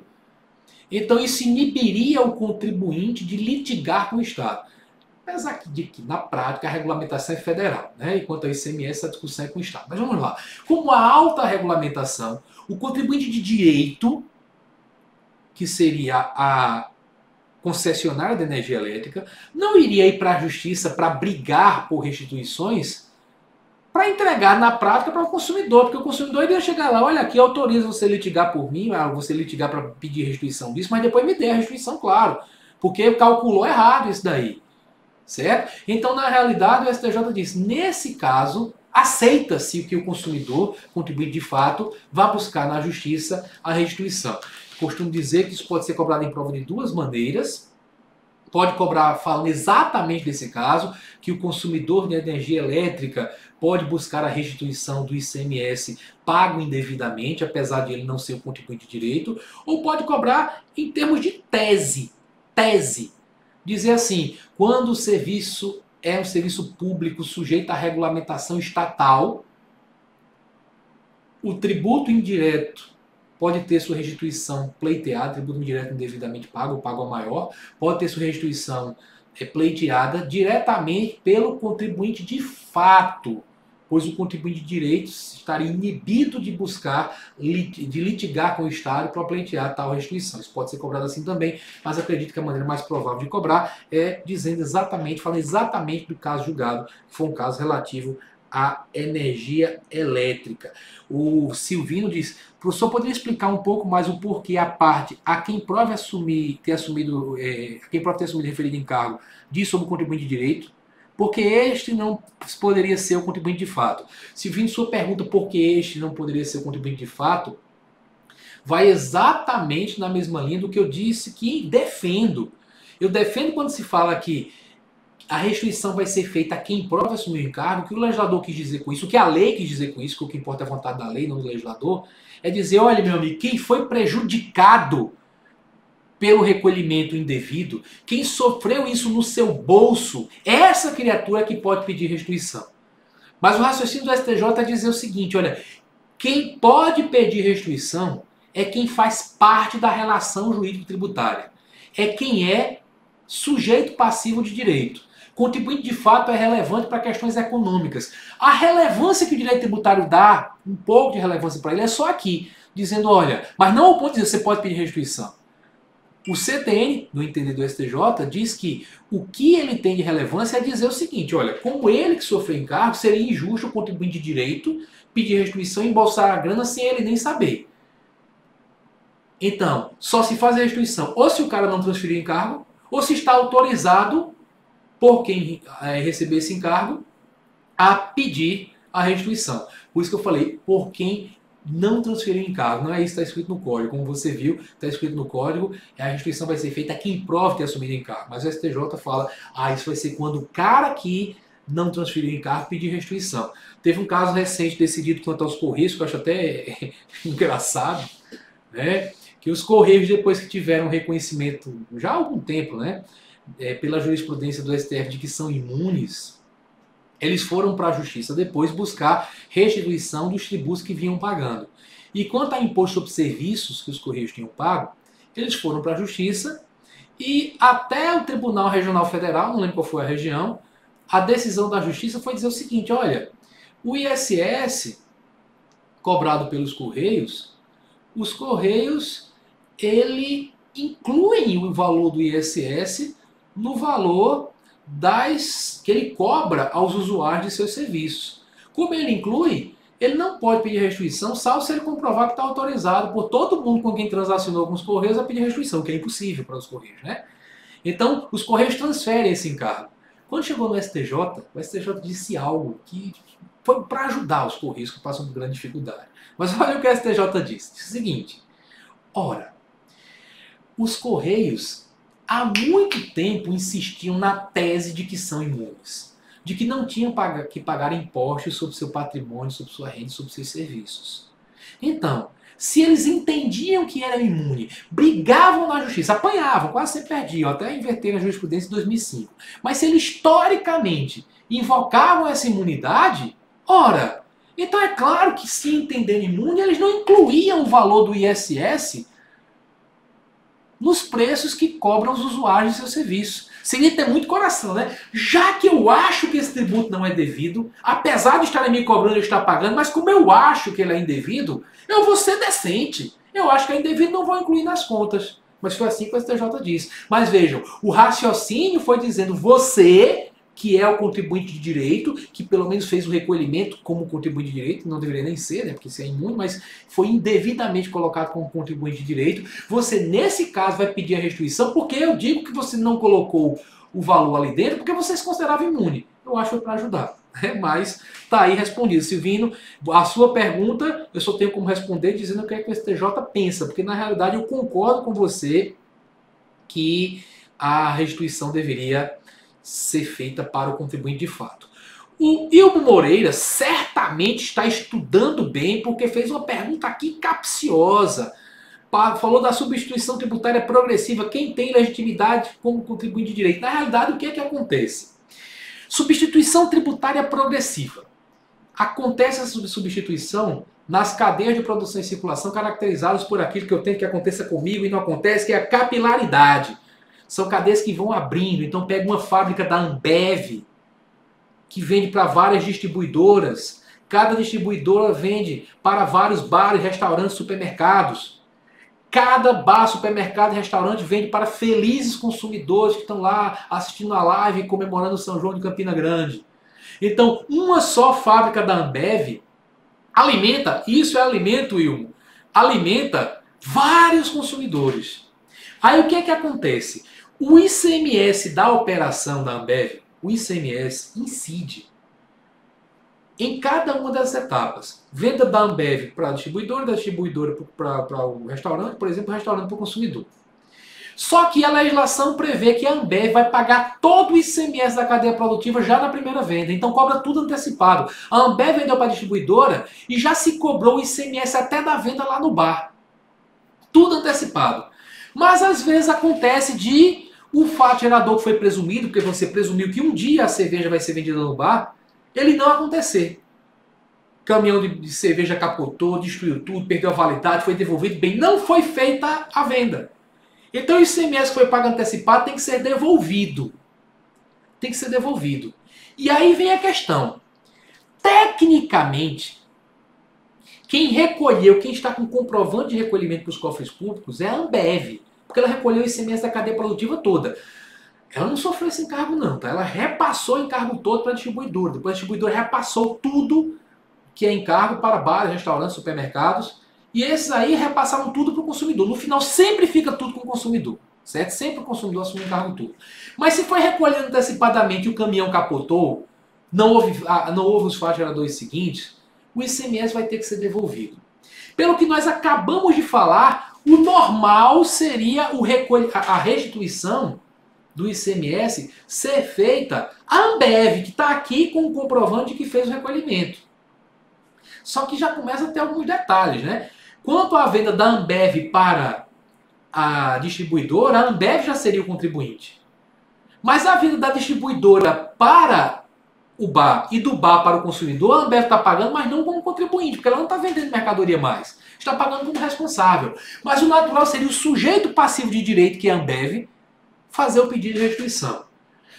então isso inibiria o contribuinte de litigar com o Estado. Apesar de que, na prática, a regulamentação é federal, né? Enquanto a ICMS, a discussão é com o Estado. Mas vamos lá. Como a alta regulamentação, o contribuinte de direito, que seria a concessionária de energia elétrica, não iria ir para a justiça para brigar por restituições para entregar na prática para o consumidor, porque o consumidor iria chegar lá, olha aqui, autoriza você litigar por mim, você litigar para pedir restituição disso, mas depois me dê a restituição, claro, porque calculou errado isso daí. Certo? Então, na realidade, o STJ diz, nesse caso, aceita-se que o consumidor, contribuinte de fato, vá buscar na justiça a restituição. Costumo dizer que isso pode ser cobrado em prova de duas maneiras. Pode cobrar, falando exatamente desse caso, que o consumidor de energia elétrica pode buscar a restituição do ICMS pago indevidamente, apesar de ele não ser o contribuinte de direito, ou pode cobrar em termos de tese. Tese. Dizer assim, quando o serviço é um serviço público sujeito à regulamentação estatal, o tributo indireto pode ter sua restituição pleiteada, tributo indireto indevidamente pago, ou pago a maior, pode ter sua restituição pleiteada diretamente pelo contribuinte de fato, pois o contribuinte de direitos estaria inibido de buscar, de litigar com o Estado para pleitear tal restituição. Isso pode ser cobrado assim também, mas acredito que a maneira mais provável de cobrar é dizendo exatamente, falando exatamente do caso julgado, que foi um caso relativo à energia elétrica. O Silvino diz: professor, poderia explicar um pouco mais o porquê a parte a quem prove ter assumido referido encargo diz sobre o contribuinte de direito, porque este não poderia ser o contribuinte de fato. Silvino, sua pergunta por que este não poderia ser o contribuinte de fato vai exatamente na mesma linha do que eu disse que defendo. Eu defendo quando se fala que a restituição vai ser feita a quem prova assumir o encargo, o que o legislador quis dizer com isso, o que a lei quis dizer com isso, que o que importa é a vontade da lei, não do legislador, é dizer, olha, meu amigo, quem foi prejudicado pelo recolhimento indevido, quem sofreu isso no seu bolso, essa criatura que pode pedir restituição. Mas o raciocínio do STJ é dizer o seguinte, olha, quem pode pedir restituição é quem faz parte da relação jurídico-tributária. É quem é sujeito passivo de direito. Contribuinte de fato é relevante para questões econômicas. A relevância que o direito tributário dá, um pouco de relevância para ele, é só aqui, dizendo, olha, mas não ao ponto de dizer você pode pedir restituição. O CTN, no entender do STJ, diz que o que ele tem de relevância é dizer o seguinte, olha, como ele que sofreu encargo, seria injusto o contribuinte de direito pedir restituição e embolsar a grana sem ele nem saber. Então, só se faz a restituição ou se o cara não transferiu o encargo, ou se está autorizado por quem receber esse encargo a pedir a restituição. Por isso que eu falei, por quem não transferiu encargo. Não é isso que está escrito no código. Como você viu, está escrito no código, a restituição vai ser feita a quem prove ter assumido encargo. Mas o STJ fala, isso vai ser quando o cara que não transferiu encargo pedir restituição. Teve um caso recente decidido quanto aos Correios, que eu acho até engraçado, né? Que os Correios, depois que tiveram reconhecimento já há algum tempo, né, pela jurisprudência do STF de que são imunes, eles foram para a justiça depois buscar restituição dos tributos que vinham pagando. E quanto a imposto sobre serviços que os Correios tinham pago, eles foram para a justiça e até o Tribunal Regional Federal, não lembro qual foi a região, a decisão da justiça foi dizer o seguinte, olha, o ISS cobrado pelos Correios, os Correios ele incluem o valor do ISS no valor que ele cobra aos usuários de seus serviços. Como ele inclui, ele não pode pedir restituição, salvo se ele comprovar que está autorizado por todo mundo com quem transacionou com os Correios a pedir restituição, que é impossível para os Correios, né? Então, os Correios transferem esse encargo. Quando chegou no STJ, o STJ disse algo que foi para ajudar os Correios que passam por grande dificuldade. Mas olha o que o STJ disse. Disse o seguinte, ora, os Correios há muito tempo insistiam na tese de que são imunes, de que não tinham que pagar impostos sobre seu patrimônio, sobre sua renda, sobre seus serviços. Então, se eles entendiam que eram imunes, brigavam na justiça, apanhavam, quase sempre perdiam, até inverter a jurisprudência em 2005. Mas se eles historicamente invocavam essa imunidade, ora, então é claro que se entenderem imune, eles não incluíam o valor do ISS nos preços que cobram os usuários de seu serviço. Seria ter muito coração, né? Já que eu acho que esse tributo não é devido, apesar de estarem me cobrando, eu estar pagando, mas como eu acho que ele é indevido, eu vou ser decente. Eu acho que é indevido, não vou incluir nas contas. Mas foi assim que o STJ disse. Mas vejam, o raciocínio foi dizendo, você, que é o contribuinte de direito, que pelo menos fez o recolhimento como contribuinte de direito, não deveria nem ser, né, porque isso é imune, mas foi indevidamente colocado como contribuinte de direito, você nesse caso vai pedir a restituição, porque eu digo que você não colocou o valor ali dentro, porque você se considerava imune. Eu acho que foi para ajudar. Mas tá aí respondido. Silvino, a sua pergunta eu só tenho como responder dizendo o que é que o STJ pensa, porque na realidade eu concordo com você que a restituição deveria ser feita para o contribuinte de fato. O Ilmo Moreira certamente está estudando bem, porque fez uma pergunta aqui capciosa. Falou da substituição tributária progressiva, quem tem legitimidade como contribuinte de direito. Na realidade, o que é que acontece? Substituição tributária progressiva. Acontece essa substituição nas cadeias de produção e circulação caracterizadas por aquilo que eu tenho que aconteça comigo e não acontece, que é a capilaridade. São cadeias que vão abrindo. Então pega uma fábrica da Ambev, que vende para várias distribuidoras. Cada distribuidora vende para vários bares, restaurantes, supermercados. Cada bar, supermercado e restaurante vende para felizes consumidores que estão lá assistindo a live e comemorando o São João de Campina Grande. Então, uma só fábrica da Ambev alimenta, isso é alimento, Wilmo, alimenta vários consumidores. Aí o que é que acontece? O ICMS da operação da Ambev, o ICMS incide em cada uma das etapas. Venda da Ambev para a distribuidora, da distribuidora para o restaurante, por exemplo, o restaurante para o consumidor. Só que a legislação prevê que a Ambev vai pagar todo o ICMS da cadeia produtiva já na primeira venda. Então cobra tudo antecipado. A Ambev vendeu para a distribuidora e já se cobrou o ICMS até da venda lá no bar. Tudo antecipado. Mas às vezes acontece de o fato gerador que foi presumido, porque você presumiu que um dia a cerveja vai ser vendida no bar, ele não acontecer. Caminhão de cerveja capotou, destruiu tudo, perdeu a validade, foi devolvido. Bem, não foi feita a venda. Então o ICMS que foi pago antecipado tem que ser devolvido. Tem que ser devolvido. E aí vem a questão. Tecnicamente, quem recolheu, quem está com comprovante de recolhimento para os cofres públicos é a Ambev. Porque ela recolheu o ICMS da cadeia produtiva toda. Ela não sofreu esse encargo não, tá? Ela repassou o encargo todo para a distribuidora. Depois a distribuidora repassou tudo que é encargo para bares, restaurantes, supermercados. E esses aí repassaram tudo para o consumidor. No final sempre fica tudo com o consumidor. Certo? Sempre o consumidor assume o encargo tudo. Mas se foi recolhido antecipadamente e o caminhão capotou, não houve os fatos geradores seguintes, o ICMS vai ter que ser devolvido. Pelo que nós acabamos de falar, o normal seria a restituição do ICMS ser feita a Ambev, que está aqui com o comprovante que fez o recolhimento. Só que já começa a ter alguns detalhes, né? Quanto à venda da Ambev para a distribuidora, a Ambev já seria o contribuinte. Mas a venda da distribuidora para o bar e do bar para o consumidor, a Ambev está pagando, mas não como contribuinte, porque ela não está vendendo mercadoria mais. Está pagando como responsável. Mas o natural seria o sujeito passivo de direito, que é a Ambev, fazer o pedido de restituição.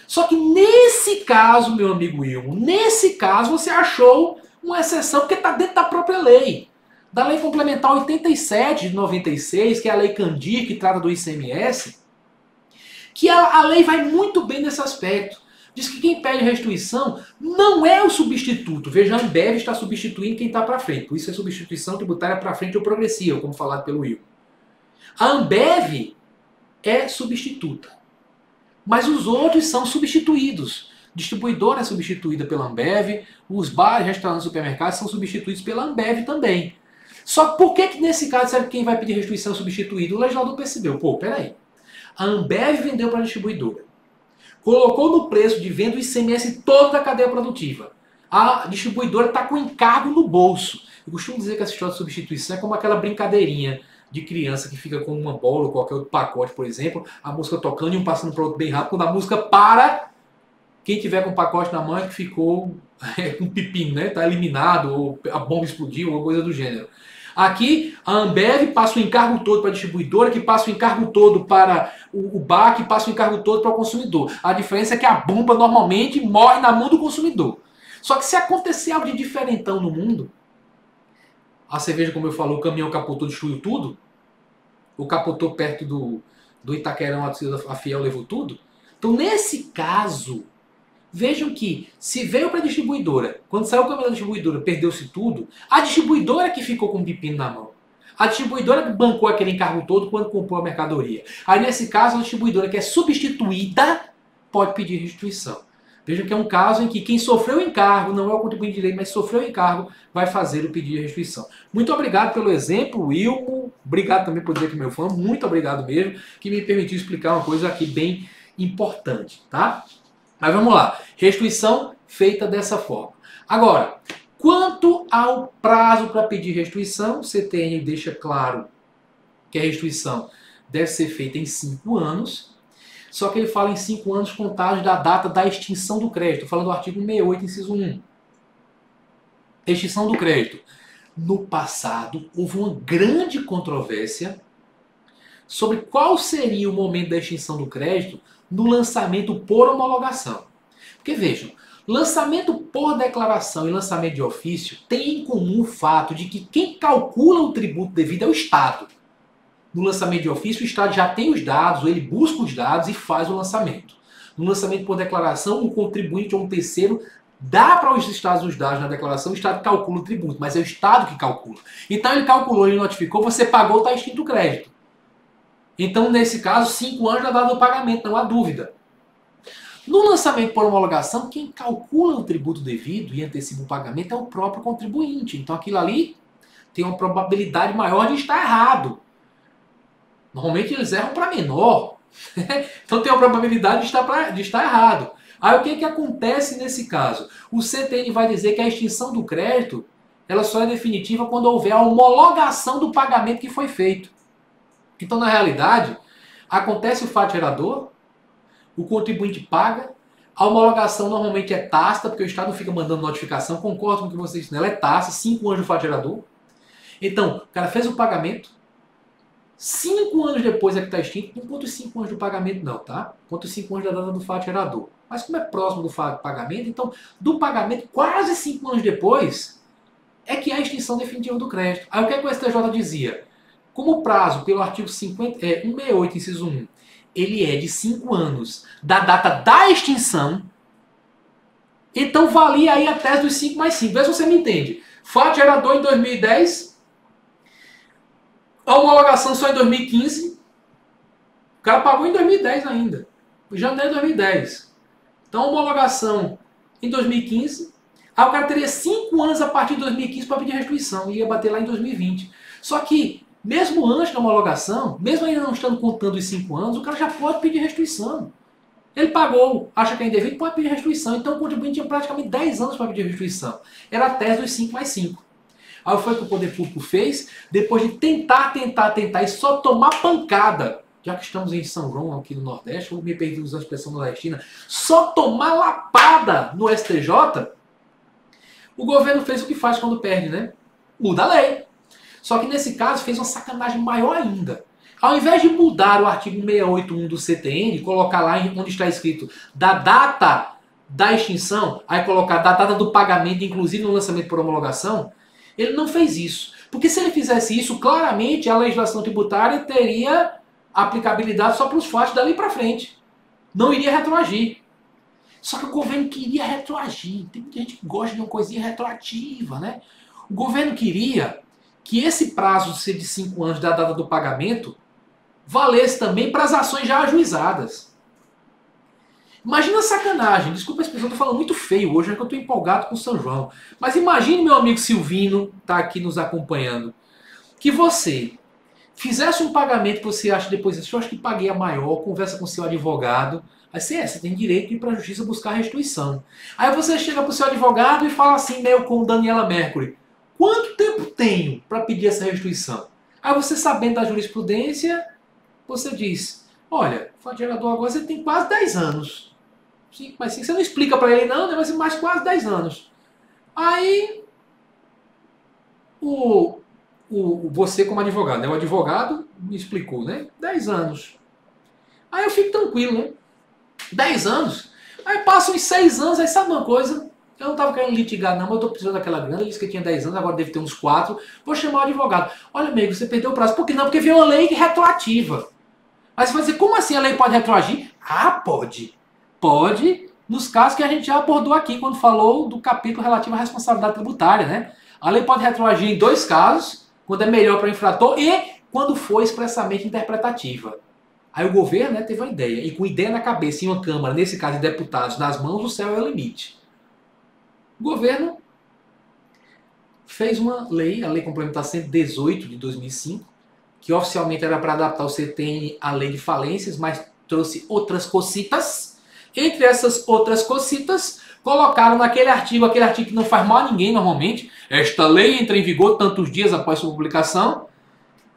Só que nesse caso, meu amigo Wilmo, nesse caso você achou uma exceção, porque está dentro da própria lei. Da Lei Complementar 87 de 96, que é a Lei Candir, que trata do ICMS, que a lei vai muito bem nesse aspecto. Diz que quem pede restituição não é o substituto. Veja, a Ambev está substituindo quem está para frente. Por isso é substituição tributária para frente ou progressiva, como falado pelo Will. A Ambev é substituta. Mas os outros são substituídos. Distribuidora é substituída pela Ambev, os bares, restaurantes, supermercados são substituídos pela Ambev também. Só que por que nesse caso sabe quem vai pedir restituição substituído? O legislador percebeu, pô, peraí. A Ambev vendeu para a distribuidora. Colocou no preço de venda o ICMS todo da cadeia produtiva. A distribuidora está com encargo no bolso. Eu costumo dizer que essa história de substituição é como aquela brincadeirinha de criança que fica com uma bola ou qualquer outro pacote, por exemplo, a música tocando e um passando para o outro bem rápido. Quando a música para, quem tiver com o pacote na mão é que ficou com um pepino, né? Está eliminado, ou a bomba explodiu, ou coisa do gênero. Aqui, a Ambev passa o encargo todo para a distribuidora, que passa o encargo todo para o bar, que passa o encargo todo para o consumidor. A diferença é que a bomba normalmente morre na mão do consumidor. Só que se acontecer algo de diferentão no mundo, a cerveja, como eu falei, o caminhão capotou, destruiu tudo, ou capotou perto do Itaquerão, a Fiel levou tudo. Então, nesse caso, vejam que, se veio para a distribuidora, quando saiu o caminhão da distribuidora, perdeu-se tudo, a distribuidora que ficou com o pepino na mão. A distribuidora que bancou aquele encargo todo quando comprou a mercadoria. Aí, nesse caso, a distribuidora que é substituída pode pedir restituição. Veja que é um caso em que quem sofreu o encargo, não é o contribuinte de direito, mas sofreu o encargo, vai fazer o pedido de restituição. Muito obrigado pelo exemplo, Wilmo. Obrigado também por dizer que meu fã. Muito obrigado mesmo, que me permitiu explicar uma coisa aqui bem importante, tá? Mas vamos lá. Restituição feita dessa forma. Agora, quanto ao prazo para pedir restituição, o CTN deixa claro que a restituição deve ser feita em 5 anos. Só que ele fala em 5 anos contados da data da extinção do crédito. Falando do artigo 68, inciso 1. Extinção do crédito. No passado, houve uma grande controvérsia sobre qual seria o momento da extinção do crédito no lançamento por homologação. Porque vejam, lançamento por declaração e lançamento de ofício têm em comum o fato de que quem calcula o tributo devido é o Estado. No lançamento de ofício, o Estado já tem os dados, ou ele busca os dados e faz o lançamento. No lançamento por declaração, um contribuinte ou um terceiro dá para os Estados os dados na declaração, o Estado calcula o tributo, mas é o Estado que calcula. Então ele calculou, ele notificou, você pagou, está extinto o crédito. Então, nesse caso, 5 anos da data do pagamento, não há dúvida. No lançamento por homologação, quem calcula o tributo devido e antecipa o pagamento é o próprio contribuinte. Então aquilo ali tem uma probabilidade maior de estar errado. Normalmente eles erram para menor. Então tem uma probabilidade de estar errado. Aí o que acontece nesse caso? O CTN vai dizer que a extinção do crédito ela só é definitiva quando houver a homologação do pagamento que foi feito. Então, na realidade, acontece o fato gerador, o contribuinte paga, a homologação normalmente é tácita, porque o Estado não fica mandando notificação, concordo com o que vocês disseram, ela é tácita, 5 anos do fato gerador. Então, o cara fez o pagamento, 5 anos depois é que está extinto, não conta os 5 anos do pagamento não, tá? Conta os 5 anos da data do fato gerador. Mas como é próximo do pagamento, então, do pagamento, quase 5 anos depois, é que é a extinção definitiva do crédito. Aí o que o STJ dizia? Como o prazo, pelo artigo 168, inciso 1, ele é de 5 anos da data da extinção, então valia aí a tese dos 5 mais 5. Vê se você me entende. Fato gerador em 2010, a homologação só em 2015, o cara pagou em 2010 ainda, em janeiro de 2010. Então a homologação em 2015, aí o cara teria 5 anos a partir de 2015 para pedir restituição, e ia bater lá em 2020. Só que, mesmo antes da homologação, mesmo ainda não estando contando os 5 anos, o cara já pode pedir restituição. Ele pagou, acha que é indevido, pode pedir restituição. Então o contribuinte tinha praticamente 10 anos para pedir restituição. Era a tese dos 5 mais 5. Aí foi o que o Poder Público fez, depois de tentar e só tomar pancada. Já que estamos em São João, aqui no Nordeste, vou me perder usando a expressão nordestina, só tomar lapada no STJ, o governo fez o que faz quando perde, né? Muda a lei. Só que nesse caso fez uma sacanagem maior ainda. Ao invés de mudar o artigo 681 do CTN, colocar lá onde está escrito da data da extinção, aí colocar da data do pagamento, inclusive no lançamento por homologação, ele não fez isso. Porque se ele fizesse isso, claramente a legislação tributária teria aplicabilidade só para os fatos dali para frente. Não iria retroagir. Só que o governo queria retroagir. Tem muita gente que gosta de uma coisinha retroativa, né? O governo queria que esse prazo ser de 5 anos da data do pagamento valesse também para as ações já ajuizadas. Imagina a sacanagem. Desculpa a expressão, eu estou falando muito feio hoje, é que eu estou empolgado com o São João. Mas imagine meu amigo Silvino, está aqui nos acompanhando, que você fizesse um pagamento que você acha depois, eu acho que paguei a maior, conversa com seu advogado, aí você tem direito de ir para a justiça buscar restituição. Aí você chega para o seu advogado e fala assim, meio como Daniela Mercury, quanto tempo tenho para pedir essa restituição? Aí você, sabendo da jurisprudência, você diz, olha, o fato gerador agora você tem quase 10 anos. 5 mais 5, você não explica para ele não, né, mas mais quase 10 anos. Aí, você como advogado, né, o advogado me explicou, né, 10 anos. Aí eu fico tranquilo, né, 10 anos. Aí passam uns 6 anos, aí sabe uma coisa? Eu não estava querendo litigar não, mas eu estou precisando daquela grana, ele disse que eu tinha 10 anos, agora deve ter uns 4. Vou chamar o advogado. Olha, amigo, você perdeu o prazo. Por que não? Porque veio uma lei retroativa. Aí você vai dizer, como assim a lei pode retroagir? Ah, pode. Pode, nos casos que a gente já abordou aqui, quando falou do capítulo relativo à responsabilidade tributária, né? A lei pode retroagir em 2 casos, quando é melhor para o infrator e quando for expressamente interpretativa. Aí o governo, né, teve uma ideia, e com ideia na cabeça, em uma Câmara, nesse caso de deputados, nas mãos, o céu é o limite. O governo fez uma lei, a Lei Complementar 118 de 2005, que oficialmente era para adaptar o CTN à lei de falências, mas trouxe outras cocitas. Entre essas outras cocitas, colocaram naquele artigo, aquele artigo que não faz mal a ninguém normalmente, esta lei entra em vigor tantos dias após sua publicação.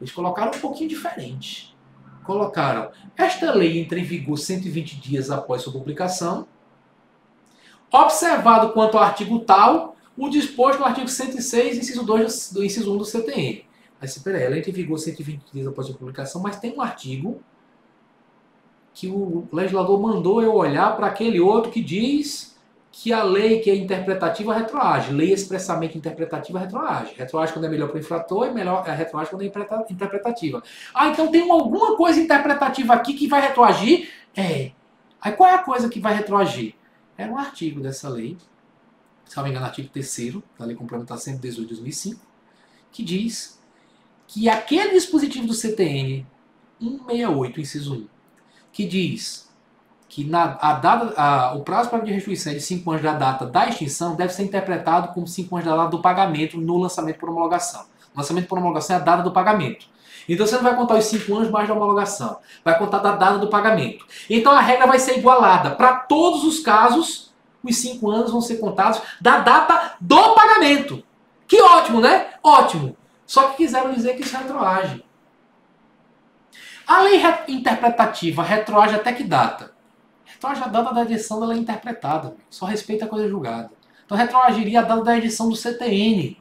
Eles colocaram um pouquinho diferente. Colocaram, esta lei entra em vigor 120 dias após sua publicação, observado quanto ao artigo tal, o disposto no artigo 106, inciso 2 do inciso 1 do CTN. Mas espera aí, ela entra em vigor 120 dias após a publicação, mas tem um artigo que o legislador mandou eu olhar para aquele outro que diz que a lei que é interpretativa retroage. Lei expressamente interpretativa retroage. Retroage quando é melhor para o infrator e melhor retroage quando é interpretativa. Ah, então tem alguma coisa interpretativa aqui que vai retroagir? É. Aí qual é a coisa que vai retroagir? Era um artigo dessa lei, se não me engano, artigo 3º da Lei Complementar 118 de 2005, que diz que aquele dispositivo do CTN 168, inciso 1, que diz que o prazo para de restituição é de 5 anos da data da extinção, deve ser interpretado como 5 anos da data do pagamento no lançamento por homologação. O lançamento por homologação é a data do pagamento. Então você não vai contar os 5 anos mais da homologação, vai contar da data do pagamento. Então a regra vai ser igualada. Para todos os casos, os 5 anos vão ser contados da data do pagamento. Que ótimo, né? Ótimo. Só que quiseram dizer que isso retroage. A lei interpretativa retroage até que data? Retroage a data da edição da lei interpretada. Só respeita a coisa julgada. Então retroagiria a data da edição do CTN.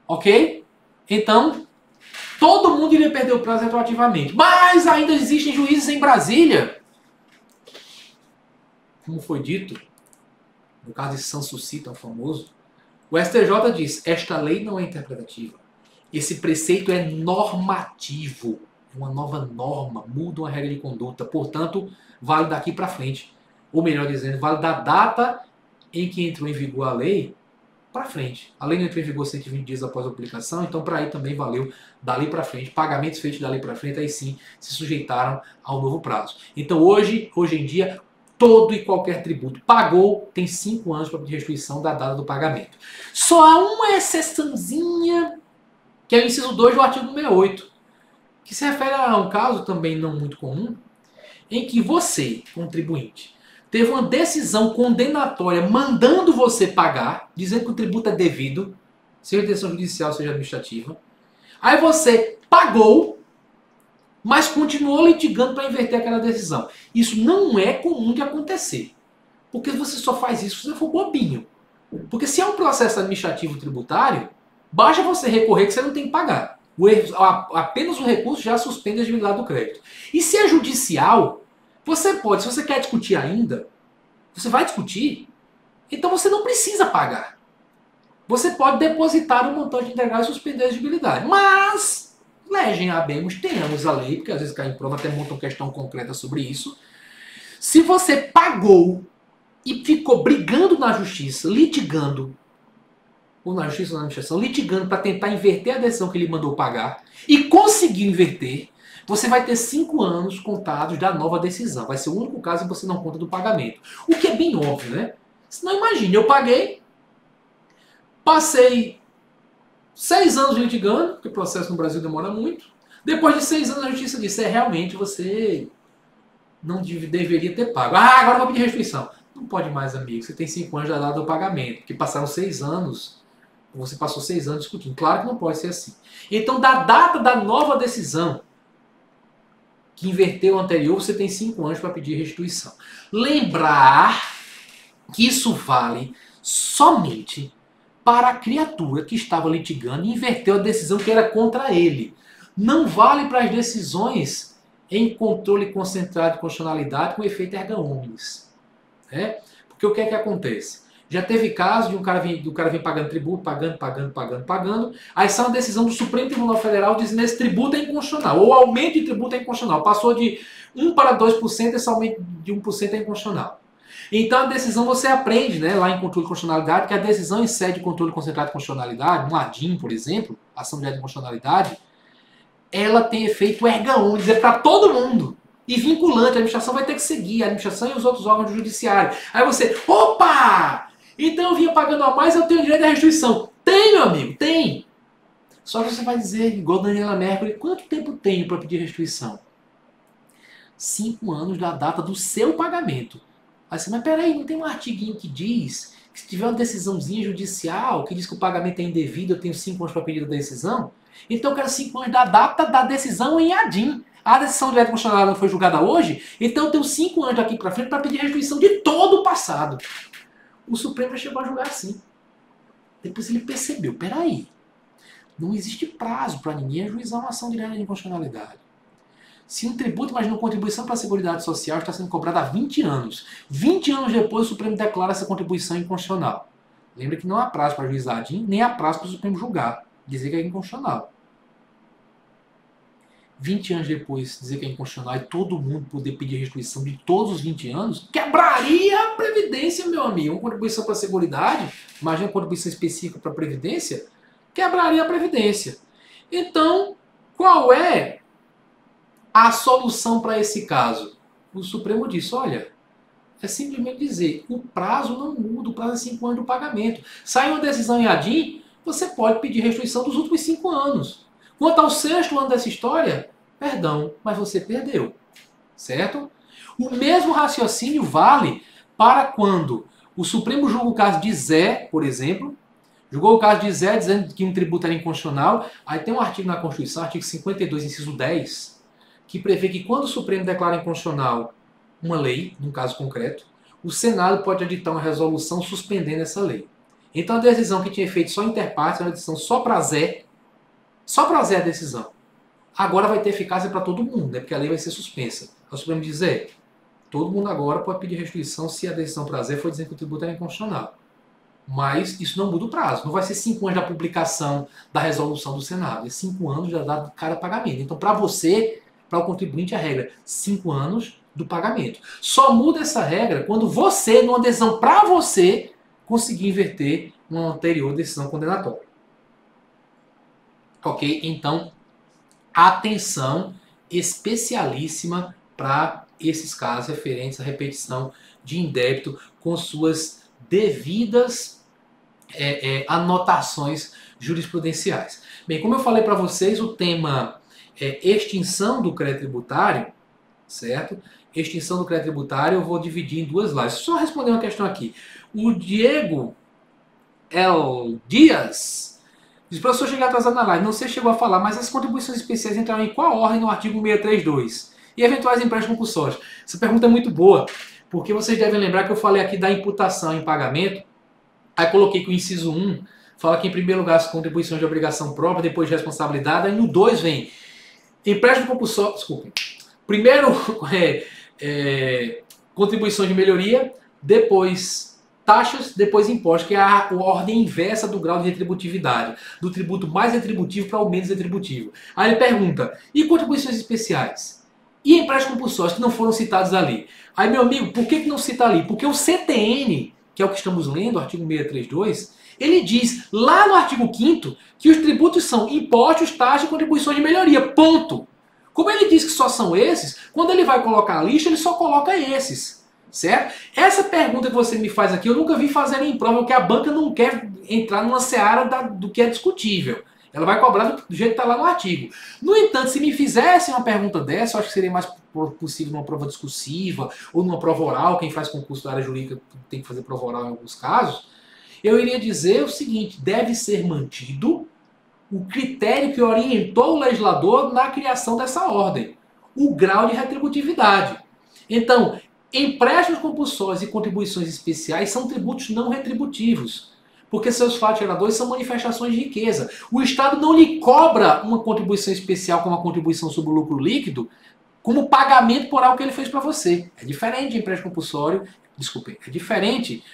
Ok? Então, todo mundo iria perder o prazo retroativamente. Mas ainda existem juízes em Brasília. Como foi dito, no caso de Sanssouci, tão famoso, o STJ diz, esta lei não é interpretativa. Esse preceito é normativo. É uma nova norma, muda uma regra de conduta. Portanto, vale daqui para frente. Ou melhor dizendo, vale da data em que entrou em vigor a lei para frente. A lei não entrou em vigor 120 dias após a publicação, então para aí também valeu dali para frente. Pagamentos feitos dali para frente, aí sim se sujeitaram ao novo prazo. Então hoje em dia, todo e qualquer tributo pagou tem 5 anos para pedir restituição da data do pagamento. Só há uma exceçãozinha, que é o inciso 2 do artigo 68, que se refere a um caso também não muito comum, em que você, contribuinte, teve uma decisão condenatória mandando você pagar, dizendo que o tributo é devido, seja decisão judicial, seja administrativa. Aí você pagou, mas continuou litigando para inverter aquela decisão. Isso não é comum de acontecer. Porque você só faz isso se você for bobinho. Porque se é um processo administrativo tributário, basta você recorrer que você não tem que pagar. Apenas o recurso já suspende a exigibilidade do crédito. E se é judicial, você pode, se você quer discutir ainda, você vai discutir, então você não precisa pagar. Você pode depositar um montante integral e suspender a exigibilidade. Mas, legem habemus, tenhamos a lei, porque às vezes cai em prova, até montam questão concreta sobre isso. Se você pagou e ficou brigando na justiça, litigando, ou na justiça ou na administração, litigando para tentar inverter a decisão que ele mandou pagar, e conseguiu inverter, você vai ter 5 anos contados da nova decisão. Vai ser o único caso em que você não conta do pagamento. O que é bem óbvio, né? Senão imagine, eu paguei, passei 6 anos litigando, porque o processo no Brasil demora muito. Depois de 6 anos a justiça disse, realmente você não deveria ter pago. Agora eu vou pedir restituição. Não pode mais, amigo. Você tem 5 anos da data do pagamento, porque passaram 6 anos, você passou 6 anos discutindo. Claro que não pode ser assim. Então, da data da nova decisão, que inverteu o anterior, você tem 5 anos para pedir restituição. Lembrar que isso vale somente para a criatura que estava litigando e inverteu a decisão que era contra ele. Não vale para as decisões em controle concentrado de constitucionalidade com efeito erga omnes. Porque o que é que acontece? Já teve caso de do cara vir pagando tributo, pagando. Aí sai uma decisão do Supremo Tribunal Federal dizendo que esse tributo é inconstitucional. Ou o aumento de tributo é inconstitucional. Passou de 1 para 2%, esse aumento de 1% é inconstitucional. Então a decisão você aprende, né, lá em controle de constitucionalidade, que a decisão em sede de controle concentrado de constitucionalidade, um ADIM, por exemplo, ação de inconstitucionalidade, ela tem efeito erga omnes, é para todo mundo. E vinculante, a administração vai ter que seguir, a administração e os outros órgãos do judiciário. Aí você, opa! Então eu vinha pagando a mais, eu tenho direito à restituição. Tem, meu amigo, tem. Só que você vai dizer, igual Daniela Mercury, quanto tempo tenho para pedir restituição? 5 anos da data do seu pagamento. Aí você, mas peraí, não tem um artiguinho que diz que se tiver uma decisãozinha judicial que diz que o pagamento é indevido, eu tenho 5 anos para pedir a decisão? Então eu quero 5 anos da data da decisão em ADIM. A decisão direta constitucional não foi julgada hoje, então eu tenho 5 anos daqui para frente para pedir restituição de todo o passado. O Supremo já chegou a julgar assim. Depois ele percebeu, peraí, não existe prazo para ninguém ajuizar uma ação direta de inconstitucionalidade. Se um tributo, imagina, uma contribuição para a Seguridade Social está sendo cobrada há 20 anos. 20 anos depois, o Supremo declara essa contribuição inconstitucional. Lembra que não há prazo para ajuizar a DIN, nem há prazo para o Supremo julgar, dizer que é inconstitucional. 20 anos depois, dizer que é inconstitucional e todo mundo poder pedir restituição de todos os 20 anos, quebraria a Previdência, meu amigo. Uma contribuição para a Seguridade, imagina uma contribuição específica para a Previdência, quebraria a Previdência. Então, qual é a solução para esse caso? O Supremo disse, olha, é simplesmente dizer, o prazo não muda, o prazo é 5 anos do pagamento. Sai uma decisão em ADIM, você pode pedir restituição dos últimos 5 anos. Quanto ao 6º ano dessa história, perdão, mas você perdeu. Certo? O mesmo raciocínio vale para quando o Supremo julga o caso de Zé, por exemplo, julgou o caso de Zé dizendo que um tributo era inconstitucional, aí tem um artigo na Constituição, artigo 52, inciso 10, que prevê que quando o Supremo declara inconstitucional uma lei, num caso concreto, o Senado pode editar uma resolução suspendendo essa lei. Então a decisão que tinha efeito só inter partes, uma decisão só para Zé a decisão, agora vai ter eficácia para todo mundo, né? Porque a lei vai ser suspensa. O Supremo diz, todo mundo agora pode pedir restituição se a decisão para Zé for dizendo que o tributo é inconstitucional. Mas isso não muda o prazo. Não vai ser 5 anos da publicação da resolução do Senado. É 5 anos da data de cada pagamento. Então, para você, para o contribuinte, a regra 5 anos do pagamento. Só muda essa regra quando você, numa decisão para você, conseguir inverter uma anterior decisão condenatória. Ok? Então, atenção especialíssima para esses casos referentes à repetição de indébito com suas devidas anotações jurisprudenciais. Bem, como eu falei para vocês, o tema é extinção do crédito tributário, certo? Extinção do crédito tributário eu vou dividir em 2 lives. Só responder uma questão aqui. O Diego L. Dias diz, professor, cheguei atrasado na live, não sei se chegou a falar, mas as contribuições especiais entraram em qual ordem no artigo 632? E eventuais empréstimos compulsórios? Essa pergunta é muito boa, porque vocês devem lembrar que eu falei aqui da imputação em pagamento, aí coloquei que o inciso 1 fala que em primeiro lugar as contribuições de obrigação própria, depois de responsabilidade, aí no 2 vem empréstimo compulsório, desculpe, primeiro contribuições de melhoria, depois taxas, depois impostos, que é a ordem inversa do grau de retributividade, do tributo mais retributivo para o menos retributivo. Aí ele pergunta, e contribuições especiais? E empréstimos compulsórios que não foram citados ali? Aí, meu amigo, por que não cita ali? Porque o CTN, que é o que estamos lendo, o artigo 632, ele diz lá no artigo 5º que os tributos são impostos, taxas e contribuições de melhoria, ponto. Como ele diz que só são esses, quando ele vai colocar a lista, ele só coloca esses. Certo? Essa pergunta que você me faz aqui, eu nunca vi fazerem em prova, porque a banca não quer entrar numa seara do que é discutível. Ela vai cobrar do jeito que está lá no artigo. No entanto, se me fizessem uma pergunta dessa, eu acho que seria mais possível numa prova discursiva ou numa prova oral. Quem faz concurso da área jurídica tem que fazer prova oral em alguns casos. Eu iria dizer o seguinte, deve ser mantido o critério que orientou o legislador na criação dessa ordem, o grau de retributividade. Então, empréstimos compulsórios e contribuições especiais são tributos não retributivos, porque seus fatos geradores são manifestações de riqueza. O Estado não lhe cobra uma contribuição especial como a contribuição sobre o lucro líquido como pagamento por algo que ele fez para você. É diferente de empréstimo compulsório, desculpe, é diferente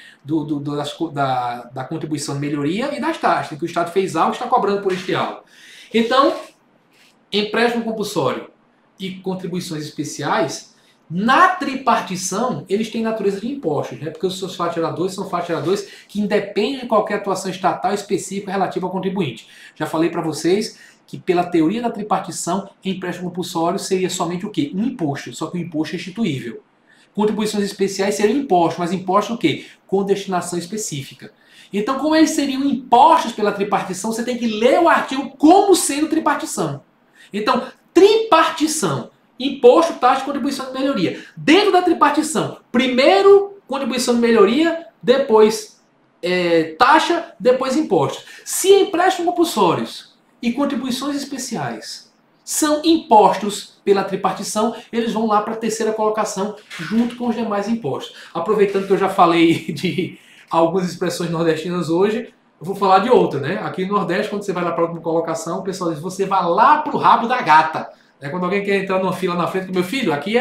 da contribuição de melhoria e das taxas, em que o Estado fez algo e está cobrando por este algo. Então, empréstimo compulsório e contribuições especiais, na tripartição, eles têm natureza de impostos, né? Porque os seus fatos geradores são fatos geradores que independem de qualquer atuação estatal específica relativa ao contribuinte. Já falei para vocês que pela teoria da tripartição, empréstimo compulsório seria somente o quê? Um imposto, só que o imposto é instituível. Contribuições especiais seriam impostos, mas impostos o quê? Com destinação específica. Então, como eles seriam impostos pela tripartição, você tem que ler o artigo como sendo tripartição. Então, tripartição, imposto, taxa e contribuição de melhoria. Dentro da tripartição, primeiro contribuição de melhoria, depois taxa, depois impostos. Se empréstimos compulsórios e contribuições especiais são impostos pela tripartição, eles vão lá para a terceira colocação junto com os demais impostos. Aproveitando que eu já falei de algumas expressões nordestinas hoje, eu vou falar de outra, né? Aqui no Nordeste, quando você vai lá para a última colocação, o pessoal diz, você vai lá para o rabo da gata. Quando alguém quer entrar numa fila na frente, meu filho, aqui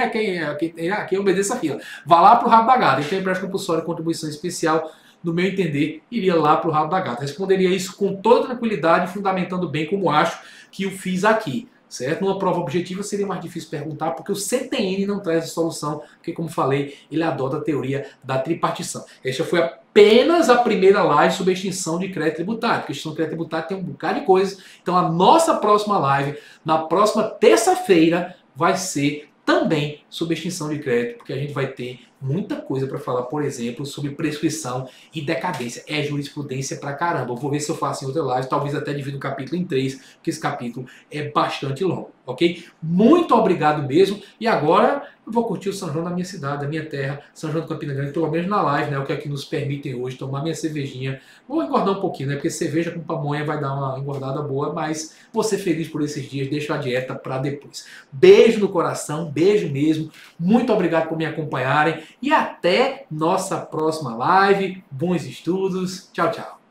obedeça a fila. Vá lá para o rabo da gata. Então, empréstimo compulsório e contribuição especial, no meu entender, iria lá para o rabo da gata. Responderia isso com toda tranquilidade, fundamentando bem como acho que eu fiz aqui. Certo? Numa prova objetiva seria mais difícil perguntar, porque o CTN não traz a solução, porque, como falei, ele adota a teoria da tripartição. Esta foi apenas a primeira live sobre extinção de crédito tributário, porque extinção de crédito tributário tem um bocado de coisas. Então, a nossa próxima live, na próxima terça-feira, vai ser também sobre extinção de crédito, porque a gente vai ter muita coisa para falar, por exemplo, sobre prescrição e decadência. É jurisprudência pra caramba. Eu vou ver se eu faço em outra live, talvez até divido o capítulo em 3, porque esse capítulo é bastante longo, ok? Muito obrigado mesmo. E agora eu vou curtir o São João da minha cidade, da minha terra, São João do Campina Grande, pelo menos na live, né? O que é que nos permitem hoje, tomar minha cervejinha. Vou engordar um pouquinho, né? Porque cerveja com pamonha vai dar uma engordada boa, mas vou ser feliz por esses dias, deixo a dieta para depois. Beijo no coração, beijo mesmo. Muito obrigado por me acompanharem e até nossa próxima live. Bons estudos. Tchau, tchau.